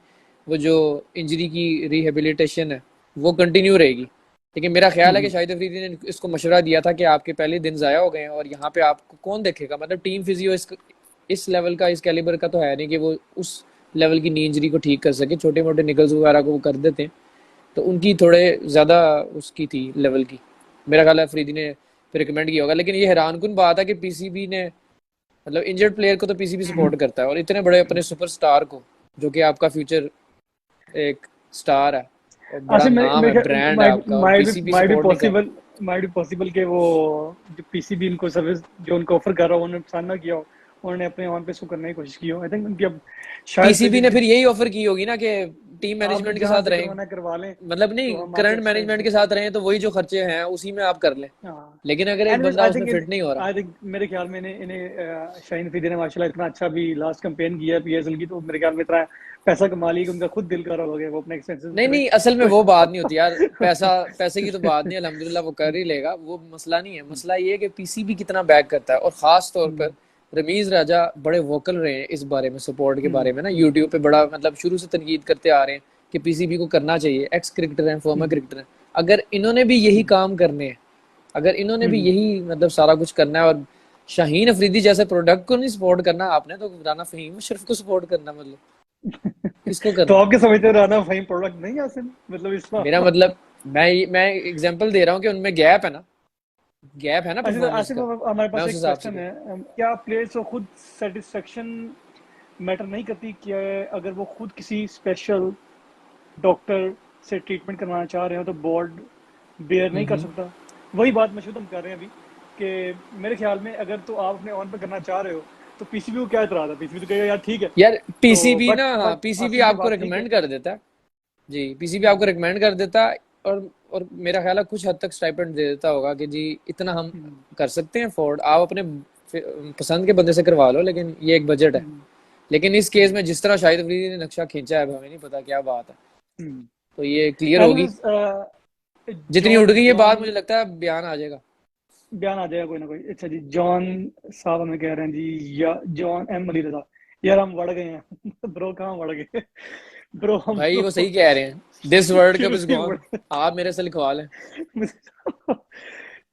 [SPEAKER 1] वो जो इंजरी की रिहेबिलिटेशन है वो कंटिन्यू रहेगी। लेकिन मेरा ख्याल है कि
[SPEAKER 2] हम्म
[SPEAKER 1] शाहिद अफरीदी ने इसको मशवरा दिया था कि आपके पहले दिन ज़ाया हो गए हैं और यहाँ पे आपको कौन देखेगा, मतलब टीम फिजियो इस लेवल का, इस कैलिबर का तो है नहीं कि वो उस लेवल की नी इंजरी को ठीक कर सके। छोटे मोटे निकल्स वगैरह को वो कर देते हैं, तो उनकी थोड़े ज़्यादा उसकी थी लेवल की। मेरा ख्याल है अफरीदी ने फिर रिकमेंड किया होगा। लेकिन ये हैरानकुन बात है कि पीसीबी ने, मतलब इंजर्ड प्लेयर को तो पीसीबी
[SPEAKER 2] हम्म।
[SPEAKER 1] सपोर्ट करता है, और इतने बड़े अपने सुपरस्टार को, जो कि आपका फ्यूचर एक स्टार है और बड़ा
[SPEAKER 2] अच्छा, मेरे
[SPEAKER 1] नाम है,
[SPEAKER 2] मेरे
[SPEAKER 1] ब्रांड है आपका, और पीसीबी सपोर्ट नहीं कर रहा।
[SPEAKER 2] माइट बी पॉसिबल कि वो जो पीसीबी इनको सर्विस जो उनको ऑफर कर रहा हो उन्होंने पसंद ना किया हो, उन्होंने अपने ऑन पे इसको करने की कोशिश की हो। आई थिंक उनकी अब शायद से
[SPEAKER 1] पीसीबी ने फिर यही ऑफर की होगी ना कि टीम
[SPEAKER 2] आपने
[SPEAKER 1] मैनेजमेंट के
[SPEAKER 2] जहां
[SPEAKER 1] साथ
[SPEAKER 2] से
[SPEAKER 1] रहें,
[SPEAKER 2] करवाना है करवा लें,
[SPEAKER 1] मतलब नहीं,
[SPEAKER 2] तो हम आपको
[SPEAKER 1] करंट
[SPEAKER 2] एक्स्ट्रा
[SPEAKER 1] मैनेजमेंट
[SPEAKER 2] इनसे।
[SPEAKER 1] के साथ रहें तो वही जो खर्चे हैं उसी में आप कर लें।
[SPEAKER 2] हाँ।
[SPEAKER 1] लेकिन अगर एक
[SPEAKER 2] एनीवेज
[SPEAKER 1] बंदा उसमें फिट नहीं हो रहा।
[SPEAKER 2] आई थिंक मेरे ख्याल में इन्हें शाहीन अफरीदी ने माशाल्लाह इतना अच्छा भी लास्ट कैंपेन किया है पीएसएल की, तो मेरे ख्याल में इतना पैसा कमा लिया कि उनका खुद दिल कर रहा हो गया वो अपने एक्सपेंसेस
[SPEAKER 1] नहीं
[SPEAKER 2] करें
[SPEAKER 1] नहीं, असल में
[SPEAKER 2] कोई।
[SPEAKER 1] वो बात नहीं होती यार, पैसे की तो बात नहीं, अल्हम्दुलिल्लाह वो कर ही लेगा, वो मसला नहीं है। मसला ये है कि पीसीबी कितना बैक करता है, और खास तौर पर
[SPEAKER 2] हम्म
[SPEAKER 1] रमीज राजा बड़े वोकल रहे हैं इस बारे में, सपोर्ट के
[SPEAKER 2] हम्म
[SPEAKER 1] बारे में ना, यूट्यूब पे बड़ा, मतलब शुरू से तनकीद करते आ रहे हैं कि पीसीबी को करना चाहिए। एक्स क्रिकेटर हैं, फॉर्मर
[SPEAKER 2] हम्म
[SPEAKER 1] क्रिकेटर हैं, अगर इन्होंने भी यही
[SPEAKER 2] हम्म
[SPEAKER 1] काम करने हैं, अगर इन्होंने भी
[SPEAKER 2] हम्म।
[SPEAKER 1] यही मतलब सारा कुछ करना है, और शाहीन अफरीदी जैसे प्रोडक्ट को नहीं सपोर्ट करना आपने, तो राना फहीम अशरफ को सपोर्ट करना, मतलब किसको
[SPEAKER 2] तो
[SPEAKER 1] करना।
[SPEAKER 2] आपके समझते हो राना फाइम प्रोडक्ट नहीं है आसिम, मतलब इसका?
[SPEAKER 1] मेरा मतलब, मैं एग्जांपल दे रहा हूँ कि उनमें गैप है ना
[SPEAKER 2] अच्छा, तो
[SPEAKER 1] परफॉर्मेंस
[SPEAKER 2] आसिफ
[SPEAKER 1] का।
[SPEAKER 2] हमारे
[SPEAKER 1] मैं
[SPEAKER 2] पास
[SPEAKER 1] उस
[SPEAKER 2] एक
[SPEAKER 1] हिसाब से
[SPEAKER 2] क्वेश्चन
[SPEAKER 1] कहूँ।
[SPEAKER 2] है, क्या प्लेयर्स को खुद सेटिस्फेक्शन मैटर नहीं करती कि अगर वो खुद किसी स्पेशल डॉक्टर से ट्रीटमेंट करवाना चाह रहे हो तो बोर्ड बेयर नहीं कर
[SPEAKER 1] हम्म।
[SPEAKER 2] सकता? वही बात मशहूद हम कर रहे हैं अभी कि मेरे ख्याल में अगर तो आप अपने ऑन पे करना चाह रहे हो तो पीसीबी को क्या इतराज है? पीसीबी तो कहेगा यार ठीक है।
[SPEAKER 1] यार
[SPEAKER 2] तो
[SPEAKER 1] पीसीबी ना, हाँ
[SPEAKER 2] बट
[SPEAKER 1] पीसीबी
[SPEAKER 2] आसिम की
[SPEAKER 1] आपको
[SPEAKER 2] बात ठीक है।
[SPEAKER 1] रिकमेंड कर देता है। जी, पीसीबी
[SPEAKER 2] हम्म
[SPEAKER 1] आपको रिकमेंड कर देता है, और मेरा ख्याल है कुछ हद तक स्टाइपेंड दे देता होगा कि जी इतना हम
[SPEAKER 2] हम्म
[SPEAKER 1] कर सकते हैं अफोर्ड, आप अपने पसंद के बंदे से करवा लो, लेकिन ये एक बजट है।
[SPEAKER 2] हम्म
[SPEAKER 1] लेकिन इस केस
[SPEAKER 2] हम्म
[SPEAKER 1] में जिस तरह शाहिद अफरीदी ने नक्शा खींचा है, अब हमें नहीं पता क्या बात है,
[SPEAKER 2] हम्म।
[SPEAKER 1] तो ये क्लियर होगी।
[SPEAKER 2] एनीवेज,
[SPEAKER 1] जितनी उड़
[SPEAKER 2] जॉन
[SPEAKER 1] गई ये बात,
[SPEAKER 2] जॉन
[SPEAKER 1] मुझे लगता है बयान आ जाएगा।
[SPEAKER 2] बयान आ जाएगा कोई ना कोई। अच्छा जी, जॉन साहब हमें कह रहे हैं जी, या जॉन एम अली रजा, यार हम बढ़ गए हैं। ब्रो कहाँ बढ़ गए? ब्रो हम
[SPEAKER 1] भाई वो
[SPEAKER 2] तो
[SPEAKER 1] सही कह रहे हैं, दिस वर्ल्ड कप
[SPEAKER 2] शुरू
[SPEAKER 1] इज
[SPEAKER 2] से ही
[SPEAKER 1] गॉन,
[SPEAKER 2] बढ़ गए।
[SPEAKER 1] आप मेरे से लिखवा लें।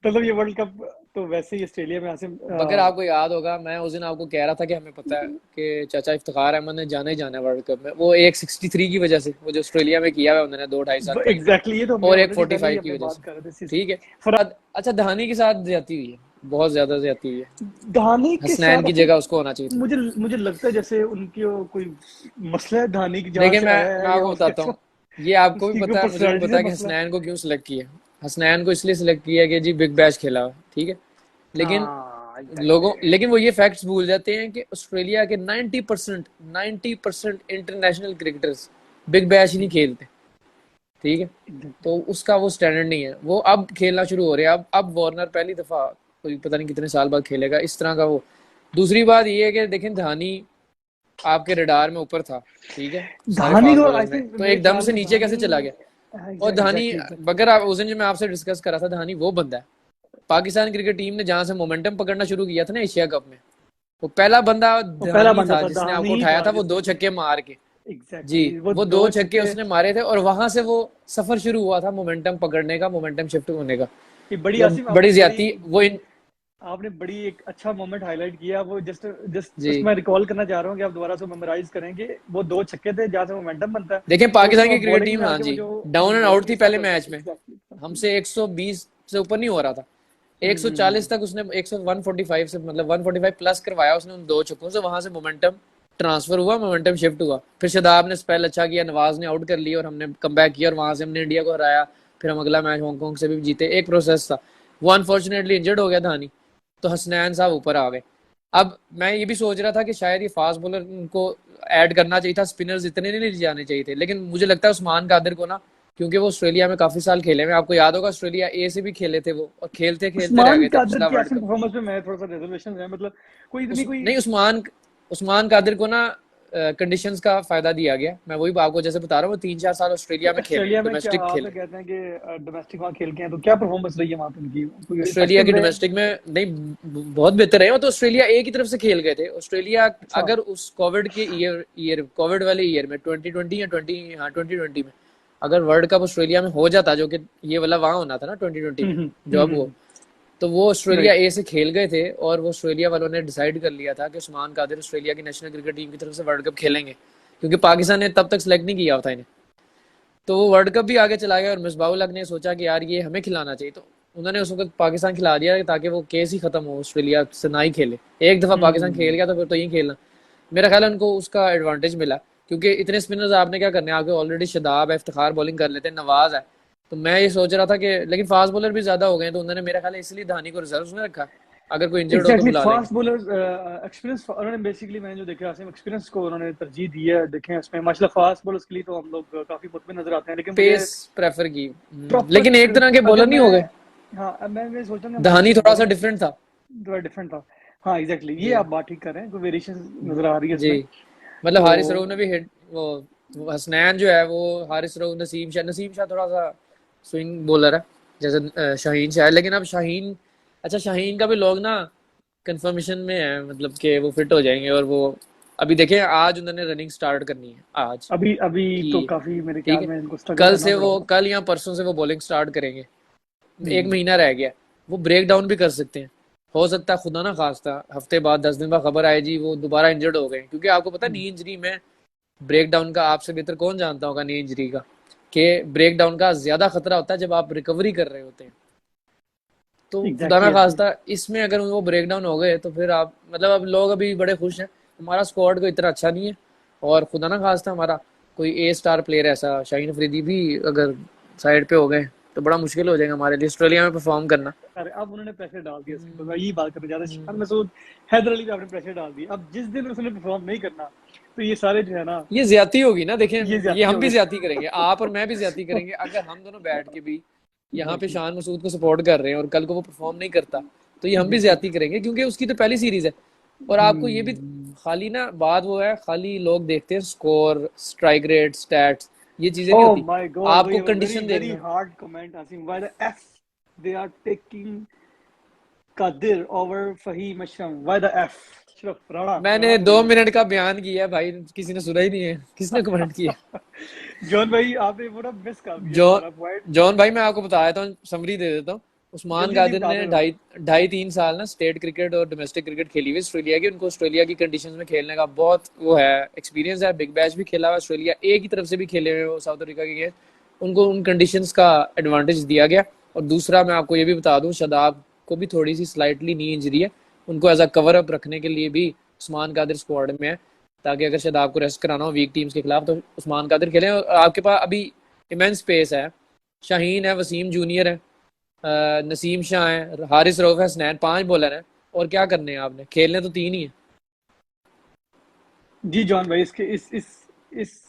[SPEAKER 2] मतलब ये वर्ल्ड कप तो वैसे ही ऑस्ट्रेलिया में आसिम
[SPEAKER 1] बकर, आपको याद होगा मैं उस दिन आपको कह रहा था कि हमें पता है कि चाचा इफ्तिखार अहमद ने जाना ही जाना है वर्ल्ड कप में, वो एक 63 की वजह से, वो जो ऑस्ट्रेलिया में किया है उन्होंने 2-2.5 साल पहले,
[SPEAKER 2] एग्जैक्टली, ये तो हमने
[SPEAKER 1] और एक
[SPEAKER 2] ऑलरेडी पहले ही
[SPEAKER 1] 45 की
[SPEAKER 2] हमने
[SPEAKER 1] वजह
[SPEAKER 2] बात
[SPEAKER 1] से।
[SPEAKER 2] कर रहे थे इस चीज की।
[SPEAKER 1] ठीक है।
[SPEAKER 2] फर
[SPEAKER 1] अच्छा, धोनी के साथ ज्यादती हुई है, बहुत ज्यादा ज्यादती हुई है।
[SPEAKER 2] धानी के
[SPEAKER 1] हसनैन
[SPEAKER 2] साथ
[SPEAKER 1] की
[SPEAKER 2] आसिम,
[SPEAKER 1] जगह उसको होना चाहिए था।
[SPEAKER 2] मुझे मुझे लगता है जैसे उनकी वो कोई मसला है धानी की, जहाँ
[SPEAKER 1] देखिए,
[SPEAKER 2] से
[SPEAKER 1] मैं
[SPEAKER 2] आया है या
[SPEAKER 1] आपको
[SPEAKER 2] उसके
[SPEAKER 1] बताता
[SPEAKER 2] जो
[SPEAKER 1] हूँ, ये आपको भी
[SPEAKER 2] उसकी
[SPEAKER 1] पता है, मुझे भी
[SPEAKER 2] पर्सनैलिटी
[SPEAKER 1] पता
[SPEAKER 2] से
[SPEAKER 1] है कि
[SPEAKER 2] मसला है।
[SPEAKER 1] हसनैन को क्यों सिलेक्ट किया। हसनैन को इसलिए सिलेक्ट किया कि जी बिग बैश खेला, ठीक है। लेकिन
[SPEAKER 2] हाँ,
[SPEAKER 1] लोगों, लेकिन वो ये फैक्ट्स भूल जाते हैं कि ऑस्ट्रेलिया के 90% इंटरनेशनल क्रिकेटर्स बिग बैश ही नहीं खेलते, ठीक है। तो उसका वो स्टैंडर्ड नहीं है, वो अब खेलना शुरू हो रहे हैं। अब वार्नर पहली दफा कोई पता नहीं कितने साल बाद खेलेगा इस तरह का वो। दूसरी बात ये है कि देखें धोनी आपके रडार में ऊपर था, ठीक है, सारे
[SPEAKER 2] धोनी
[SPEAKER 1] फास्ट
[SPEAKER 2] को आई
[SPEAKER 1] बॉलर्स में,
[SPEAKER 2] थिंक
[SPEAKER 1] तो
[SPEAKER 2] मेरे
[SPEAKER 1] एकदम
[SPEAKER 2] ख्याल
[SPEAKER 1] से
[SPEAKER 2] में
[SPEAKER 1] नीचे कैसे चला गया। और धोनी, अगर आप उस दिन जो मैं आपसे डिस्कस करा था, धोनी वो बंदा है, पाकिस्तान क्रिकेट टीम ने जहां से मोमेंटम पकड़ना शुरू किया था ना एशिया कप में, वो पहला बंदा
[SPEAKER 2] पहला
[SPEAKER 1] धोनी
[SPEAKER 2] बंदा
[SPEAKER 1] था
[SPEAKER 2] था,
[SPEAKER 1] जिसने आपको
[SPEAKER 2] धोनी
[SPEAKER 1] उठाया
[SPEAKER 2] था
[SPEAKER 1] था वो 2
[SPEAKER 2] जिसने
[SPEAKER 1] छक्के मार के। जी,
[SPEAKER 2] एग्जैक्टली
[SPEAKER 1] वो 2 छक्के उसने मारे थे और वहां से वो सफर शुरू हुआ था मोमेंटम पकड़ने का, मोमेंटम शिफ्ट होने का।
[SPEAKER 2] ये बड़ी
[SPEAKER 1] मतलब
[SPEAKER 2] आसिम
[SPEAKER 1] बड़ी
[SPEAKER 2] आपने
[SPEAKER 1] ज्यादा वो
[SPEAKER 2] आपने बड़ी एक अच्छा मोमेंट हाईलाइट किया। वो जस्ट जस्ट
[SPEAKER 1] जी
[SPEAKER 2] उसमें रिकॉल करना चाह रहा हूँ कि आप दोबारा से मेमोराइज करेंगे। वो 2 छक्के थे जहाँ से मोमेंटम बनता है,
[SPEAKER 1] देखें
[SPEAKER 2] और उसके
[SPEAKER 1] पाकिस्तान की
[SPEAKER 2] बाद
[SPEAKER 1] क्रिकेट
[SPEAKER 2] बॉलिंग
[SPEAKER 1] टीम,
[SPEAKER 2] में
[SPEAKER 1] हाँ
[SPEAKER 2] आके वो
[SPEAKER 1] जी,
[SPEAKER 2] जो
[SPEAKER 1] डाउन एंड आउट थी
[SPEAKER 2] बॉलिंग
[SPEAKER 1] पहले
[SPEAKER 2] स्टार्ट करता
[SPEAKER 1] मैच
[SPEAKER 2] है।
[SPEAKER 1] में,
[SPEAKER 2] एग्जैक्टली।
[SPEAKER 1] हमसे 120 से ऊपर नहीं हो रहा था, 140 तक उसने 145 से मतलब 145 प्लस करवाया उसने उन 2 छक्कों से। वहां से मोमेंटम ट्रांसफर हुआ, मोमेंटम शिफ्ट हुआ। फिर शादाब ने स्पेल अच्छा किया, नवाज ने आउट कर लिया और हमने कमबैक किया और वहां से हमने इंडिया को हराया। फिर हम अगला मैच हांगकांग से भी जीते, एक प्रोसेस था। वो अनफॉर्चुनेटली इंजर्ड हो गया धोनी, तो हसनैन साहब ऊपर आ गए। अब मैं ये भी सोच रहा था कि शायद ये फास्ट बॉलर उनको ऐड करना चाहिए था, स्पिनर्स इतने नहीं ले जाने चाहिए थे, लेकिन मुझे लगता है उस्मान कादिर को ना, क्योंकि वो ऑस्ट्रेलिया में काफी साल खेले हुए, आपको याद होगा ऑस्ट्रेलिया ए से भी खेले थे वो, और खेलते खेलते रह
[SPEAKER 2] उस्मान
[SPEAKER 1] गए थे
[SPEAKER 2] कादर
[SPEAKER 1] पिछला
[SPEAKER 2] की
[SPEAKER 1] वर्ल्ड
[SPEAKER 2] ऐसे
[SPEAKER 1] कप।
[SPEAKER 2] परफॉर्मेंस में मैं थोड़ा सा रिजर्वेशन है, मतलब कोई इतनी कोई
[SPEAKER 1] नहीं, उस्मान उस्मान कादिर को ना कंडीशंस का फायदा दिया गया। मैं वही आपको जैसे बता रहा हूँ, वो 3-4 साल
[SPEAKER 2] तो
[SPEAKER 1] ऑस्ट्रेलिया में खेले,
[SPEAKER 2] ऑस्ट्रेलिया में क्या
[SPEAKER 1] डोमेस्टिक
[SPEAKER 2] आप
[SPEAKER 1] खेले।
[SPEAKER 2] कहते हैं कि डोमेस्टिक वहाँ खेल के हैं, तो क्या परफॉर्मेंस रही है वहाँ पे उनकी? कोई
[SPEAKER 1] ऑस्ट्रेलिया
[SPEAKER 2] इफेक्टिव
[SPEAKER 1] की
[SPEAKER 2] रहे?
[SPEAKER 1] डोमेस्टिक में नहीं, बहुत बेहतर है वो तो। ऑस्ट्रेलिया ए की तरफ से खेल गए थे। ऑस्ट्रेलिया
[SPEAKER 2] अच्छा।
[SPEAKER 1] अगर उस कोविड के ईयर कोविड वाले ईयर में 2020 या 2020 में अगर वर्ल्ड कप ऑस्ट्रेलिया में हो जाता, जो कि ये वाला वहां होना था ना 2020 में, जो अब वो, तो वो ऑस्ट्रेलिया
[SPEAKER 2] राइट।
[SPEAKER 1] ए से खेल गए थे। और वो ऑस्ट्रेलिया वालों ने डिसाइड कर लिया था कि उस्मान कादिर ऑस्ट्रेलिया की नेशनल क्रिकेट टीम की तरफ से वर्ल्ड कप खेलेंगे, क्योंकि पाकिस्तान ने तब तक सेलेक्ट नहीं किया था इन्हें। तो वो वर्ल्ड कप भी आगे चला गया और मिसबाउल हक ने सोचा कि यार ये हमें खिलाना चाहिए, तो उन्होंने उस वक्त पाकिस्तान खिला दिया ताकि वो केस ही खत्म हो, ऑस्ट्रेलिया से ना ही खेले। एक दफा पाकिस्तान खेल गया तो फिर तो यही खेलना। मेरा ख्याल है उनको उसका एडवांटेज मिला, क्योंकि इतने स्पिनर्स आपने क्या करने, आपके ऑलरेडी शादाब है, इफ्तिखार बॉलिंग कर लेते हैं, नवाज है। तो मैं ये सोच रहा था कि लेकिन फास्ट बॉलर भी ज्यादा हो गए, तो उन्होंने मेरा ख्याल है इसलिए धानी को रिजर्व में रखा, अगर कोई इंजर्ड हो तो
[SPEAKER 2] एग्जैक्टली
[SPEAKER 1] बुला लेंगे।
[SPEAKER 2] फास्ट बॉलर्स एक्सपीरियंस उन्होंने बेसिकली, मैंने जो देखा आसिम, एक्सपीरियंस को उन्होंने तरजीह दी है। देखें उसमें माशाल्लाह फास्ट बॉलर्स के लिए तो हम लोग काफी मुतमिन नजर आते हैं, लेकिन मुझे
[SPEAKER 1] पेस प्रेफर की।
[SPEAKER 2] प्रॉपर,
[SPEAKER 1] लेकिन एक तरह के
[SPEAKER 2] अगर
[SPEAKER 1] बॉलर नहीं
[SPEAKER 2] मैं,
[SPEAKER 1] हो गए,
[SPEAKER 2] हाँ अब मैं सोच रहा हूँ कि
[SPEAKER 1] धानी
[SPEAKER 2] हमारे
[SPEAKER 1] थोड़ा सा
[SPEAKER 2] बॉलर
[SPEAKER 1] डिफरेंट था।
[SPEAKER 2] थोड़ा डिफरेंट था। हाँ एग्जैक्टली, ये
[SPEAKER 1] जी
[SPEAKER 2] आप बात ठीक कर रहे हैं, कोई वेरिएशन नजर आ रही है
[SPEAKER 1] जी,
[SPEAKER 2] इसमें।
[SPEAKER 1] मतलब
[SPEAKER 2] तो
[SPEAKER 1] हारिस रऊफ ने भी हिट, वो हसनैन जो है वो, हारिस रऊफ, नसीम शाह थोड़ा सा स्विंग बॉलर है जैसे शाहीन शाह है। लेकिन अब शाहीन, अच्छा शाहीन का भी लोग ना कंफर्मेशन में है, मतलब कि वो फिट हो जाएंगे। और वो अभी देखें, आज उन्होंने रनिंग स्टार्ट करनी है आज
[SPEAKER 2] अभी अभी
[SPEAKER 1] की,
[SPEAKER 2] तो काफी मेरे
[SPEAKER 1] ठीक
[SPEAKER 2] ख्याल
[SPEAKER 1] है।
[SPEAKER 2] में इनको स्ट्रगल करना पड़ेगा।
[SPEAKER 1] कल या परसों से वो बॉलिंग स्टार्ट करेंगे। एक
[SPEAKER 2] हम्म।
[SPEAKER 1] महीना रह गया, वो ब्रेक डाउन भी कर सकते हैं। हो सकता है खुदा ना खास्ता हफ्ते बाद 10 दिन बाद खबर आए जी वो दोबारा इंजर्ड हो गए, क्योंकि आपको पता है नी इंजरी में ब्रेक डाउन का, आपसे बेहतर कौन जानता होगा नी इंजरी का, कि ब्रेक डाउन का ज्यादा खतरा होता है जब आप रिकवरी कर रहे होते हैं। तो खुदा ना
[SPEAKER 2] एग्जैक्टली आसिम।
[SPEAKER 1] खास्ता इसमें अगर वो ब्रेक डाउन हो गए तो फिर आप, मतलब अब लोग अभी बड़े खुश हैं, हमारा स्क्वाड को इतना अच्छा नहीं है। और खुदा ना खास्ता हमारा कोई ए स्टार प्लेयर ऐसा शाहीन अफरीदी भी अगर साइड पे हो गए तो बड़ा मुश्किल हो जाएगा हमारे लिए ऑस्ट्रेलिया में परफॉर्म करना।
[SPEAKER 2] अरे अब उन्होंने प्रेशर डाल दिया, सिंपल मैं यही बात करना चाहता। शान मसूद, हैदर अली पे आपने प्रेशर डाल दिया। अब जिस दिन उसने परफॉर्म नहीं करना, तो ये सारे जो है ना,
[SPEAKER 1] ये ज्यादती होगी ना, देखें
[SPEAKER 2] ये
[SPEAKER 1] ये
[SPEAKER 2] ज्यादती
[SPEAKER 1] हम
[SPEAKER 2] हो
[SPEAKER 1] भी
[SPEAKER 2] गई।
[SPEAKER 1] ज्यादती करेंगे, आप और मैं भी ज्यादती करेंगे अगर हम दोनों बैठ के भी यहाँ पे
[SPEAKER 2] एग्जैक्टली
[SPEAKER 1] शान मसूद को सपोर्ट कर रहे हैं और कल को वो परफॉर्म नहीं करता, तो ये हम भी
[SPEAKER 2] एग्जैक्टली।
[SPEAKER 1] ज्यादती करेंगे, क्योंकि उसकी तो पहली सीरीज है। और आपको ये भी खाली ना बात वो है, खाली लोग देखते हैं स्कोर, स्ट्राइक रेट, स्टैट्स, ये चीजें नहीं
[SPEAKER 2] Oh
[SPEAKER 1] होती।
[SPEAKER 2] my God,
[SPEAKER 1] आपको
[SPEAKER 2] वही very
[SPEAKER 1] कंडीशन
[SPEAKER 2] very
[SPEAKER 1] देखना।
[SPEAKER 2] hard comment, Asim. Why the F they are taking Kadir over Fahim Ashram? Why the F? सिर्फ राणा राणा
[SPEAKER 1] मैंने
[SPEAKER 2] को
[SPEAKER 1] 2 मिनट का बयान किया भाई, किसी ने सुना ही नहीं है, किसने कमेंट किया।
[SPEAKER 2] जॉन भाई आपने पूरा मिस कर दिया
[SPEAKER 1] जॉन
[SPEAKER 2] हमारा पॉइंट।
[SPEAKER 1] जॉन भाई मैं आपको बताया था, समरी दे देता हूँ। उस्मान
[SPEAKER 2] जल्दी जल्दी
[SPEAKER 1] कादिर
[SPEAKER 2] बता
[SPEAKER 1] ने
[SPEAKER 2] दो जरा।
[SPEAKER 1] ढाई ढाई 3 साल ना स्टेट क्रिकेट और डोमेस्टिक क्रिकेट खेली हुई ऑस्ट्रेलिया की। उनको ऑस्ट्रेलिया की कंडीशंस में खेलने का बहुत वो है, एक्सपीरियंस है। बिग बैश भी खेला हुआ, ऑस्ट्रेलिया ए की तरफ से भी खेले हुए वो साउथ अफ्रीका के गेम। उनको उन कंडीशंस का एडवांटेज दिया गया। और दूसरा मैं आपको ये भी बता दूं, शादाब को भी थोड़ी सी स्लाइटली नी इंजरी है, उनको एज अ कवर अप रखने के लिए भी उस्मान कादिर स्क्वाड में है, ताकि अगर शादाब को रेस्ट कराना हो वीक टीम्स के खिलाफ तो उस्मान कादिर खेलें। और आपके पास अभी इमेंस स्पेस है, शाहीन है, वसीम जूनियर है, नसीम शाह है, हारिस रऊफ है, हसनैन, 5 बॉलर हैं। और क्या करने हैं आपने, खेलने तो 3 ही है।
[SPEAKER 2] जी जॉन भाई, इसके इस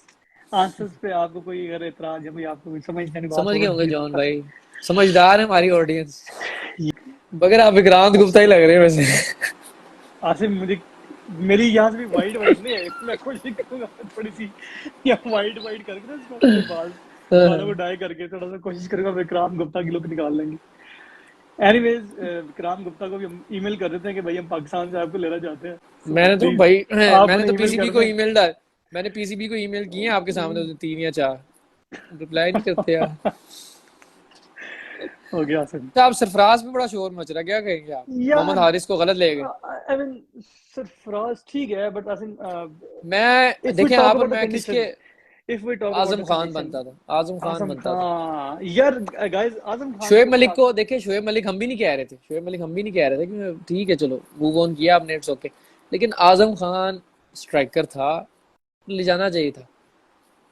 [SPEAKER 2] आंसर्स पे आपको कोई अगर एतराज है, कोई आपको कोई समझने की बात
[SPEAKER 1] समझ
[SPEAKER 2] हो
[SPEAKER 1] गए
[SPEAKER 2] तो
[SPEAKER 1] होंगे
[SPEAKER 2] प्लीज आप
[SPEAKER 1] जॉन
[SPEAKER 2] कर
[SPEAKER 1] भाई,
[SPEAKER 2] सकते
[SPEAKER 1] समझदार है हमारी ऑडियंस।
[SPEAKER 2] हैं।
[SPEAKER 1] मगर आप विक्रांत गुप्ता ही लग रहे हैं वैसे।
[SPEAKER 2] आसिफ, मुझे मेरी यहाँ से भी वाइट वाइट नहीं है, मैं कोशिश करूंगा मैं थोड़ी सी यहाँ वाइट वाइट करके ना इसको अपने बालों को डाई करके थोड़ा सा कोशिश करूंगा विक्रांत गुप्ता की लुक निकाल लेंगे। एनीवेज, विक्रांत गुप्ता को भी हम ईमेल कर देते हैं कि भाई हम पाकिस्तान से आपको लेना चाहते हैं, सो
[SPEAKER 1] मैंने तो
[SPEAKER 2] प्लीज
[SPEAKER 1] भाई
[SPEAKER 2] आप
[SPEAKER 1] मैंने
[SPEAKER 2] उन्हें
[SPEAKER 1] तो
[SPEAKER 2] ईमेल
[SPEAKER 1] पीसीबी
[SPEAKER 2] कर
[SPEAKER 1] को
[SPEAKER 2] दें।
[SPEAKER 1] ईमेल डाल मैंने पीसीबी को ईमेल किए हैं आपके सामने, तो 3 या 4 रिप्लाई नहीं करते यार।
[SPEAKER 2] हो गया आसिफ।
[SPEAKER 1] अच्छा, आप सरफराज पे बड़ा शोर मच रहा है, क्या कहेंगे आप? मोहम्मद
[SPEAKER 2] यार
[SPEAKER 1] हारिस को गलत ले गए।
[SPEAKER 2] आई मीन सरफराज ठीक है, बट
[SPEAKER 1] मैं
[SPEAKER 2] इफ वी
[SPEAKER 1] देखें
[SPEAKER 2] टॉक
[SPEAKER 1] आप और
[SPEAKER 2] अबाउट द
[SPEAKER 1] मैं किसके,
[SPEAKER 2] condition, if we talk about
[SPEAKER 1] Azam
[SPEAKER 2] the
[SPEAKER 1] Khan
[SPEAKER 2] condition,
[SPEAKER 1] बनता था, आजम खान
[SPEAKER 2] आजम
[SPEAKER 1] बनता था।
[SPEAKER 2] खान यार, गाइस आजम खान के
[SPEAKER 1] शोएब
[SPEAKER 2] ऊपर
[SPEAKER 1] मलिक को देखे, शोएब मलिक हम भी नहीं कह रहे थे, शोएब मलिक हम भी नहीं कह रहे थे कि ठीक है चलो मूव ऑन किया आपने, इट्स ओके। लेकिन आजम खान स्ट्राइकर था, ले जाना चाहिए था।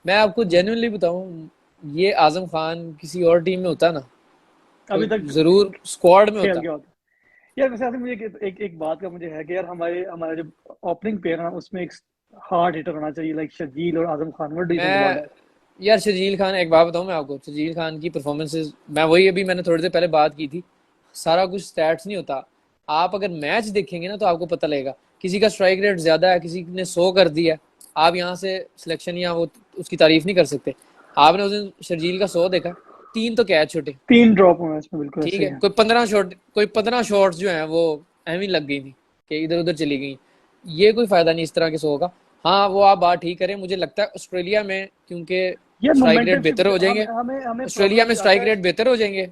[SPEAKER 1] मैं आपको जेन्युइनली बताऊं, ये आजम खान किसी और टीम में होता ना, तो
[SPEAKER 2] अभी तक
[SPEAKER 1] जरूर स्क्वाड में
[SPEAKER 2] खेल
[SPEAKER 1] होता।
[SPEAKER 2] गया होता। यार वैसे आसिफ, मुझे एक बात का मुझे है कि यार हमारे हमारा जो ओपनिंग पेयर है ना, उसमें एक हार्ड हिटर होना चाहिए, लाइक शर्जील और Azam Khan. What do you think about
[SPEAKER 1] मैं यार शर्जील खान, एक बात बताऊं मैं आपको, शर्जील खान की परफॉर्मेंसेज, मैं वही अभी मैंने थोड़ी देर पहले बात की थी, सारा कुछ स्टैट्स नहीं होता। आप अगर मैच देखेंगे ना तो आपको पता लगेगा, किसी का स्ट्राइक रेट ज्यादा है, किसी ने 100 कर दिया, आप यहाँ से सिलेक्शन या वो उसकी तारीफ नहीं कर सकते। आपने उस दिन शर्जील का 100 देखा, 3 तो कैच छोटे,
[SPEAKER 2] 3 ड्रॉप हुए हैं इसमें, बिल्कुल
[SPEAKER 1] ठीक
[SPEAKER 2] ऐसे
[SPEAKER 1] है,
[SPEAKER 2] ही है।
[SPEAKER 1] कोई 15 शॉट्स जो हैं वो एवं लग गई थी कि इधर उधर चली गई। ये कोई फायदा नहीं इस तरह के 100 का। हाँ, वो आप बात ठीक करें, मुझे लगता है ऑस्ट्रेलिया में क्योंकि
[SPEAKER 2] यार
[SPEAKER 1] स्ट्राइक रेट
[SPEAKER 2] मोमेंटम
[SPEAKER 1] बेहतर
[SPEAKER 2] शिफ्ट
[SPEAKER 1] हो
[SPEAKER 2] हमें
[SPEAKER 1] जाएंगे,
[SPEAKER 2] हमें हमें
[SPEAKER 1] ऑस्ट्रेलिया
[SPEAKER 2] प्रॉब्लम
[SPEAKER 1] में
[SPEAKER 2] आता
[SPEAKER 1] स्ट्राइक
[SPEAKER 2] है।
[SPEAKER 1] रेट बेहतर हो जाएंगे,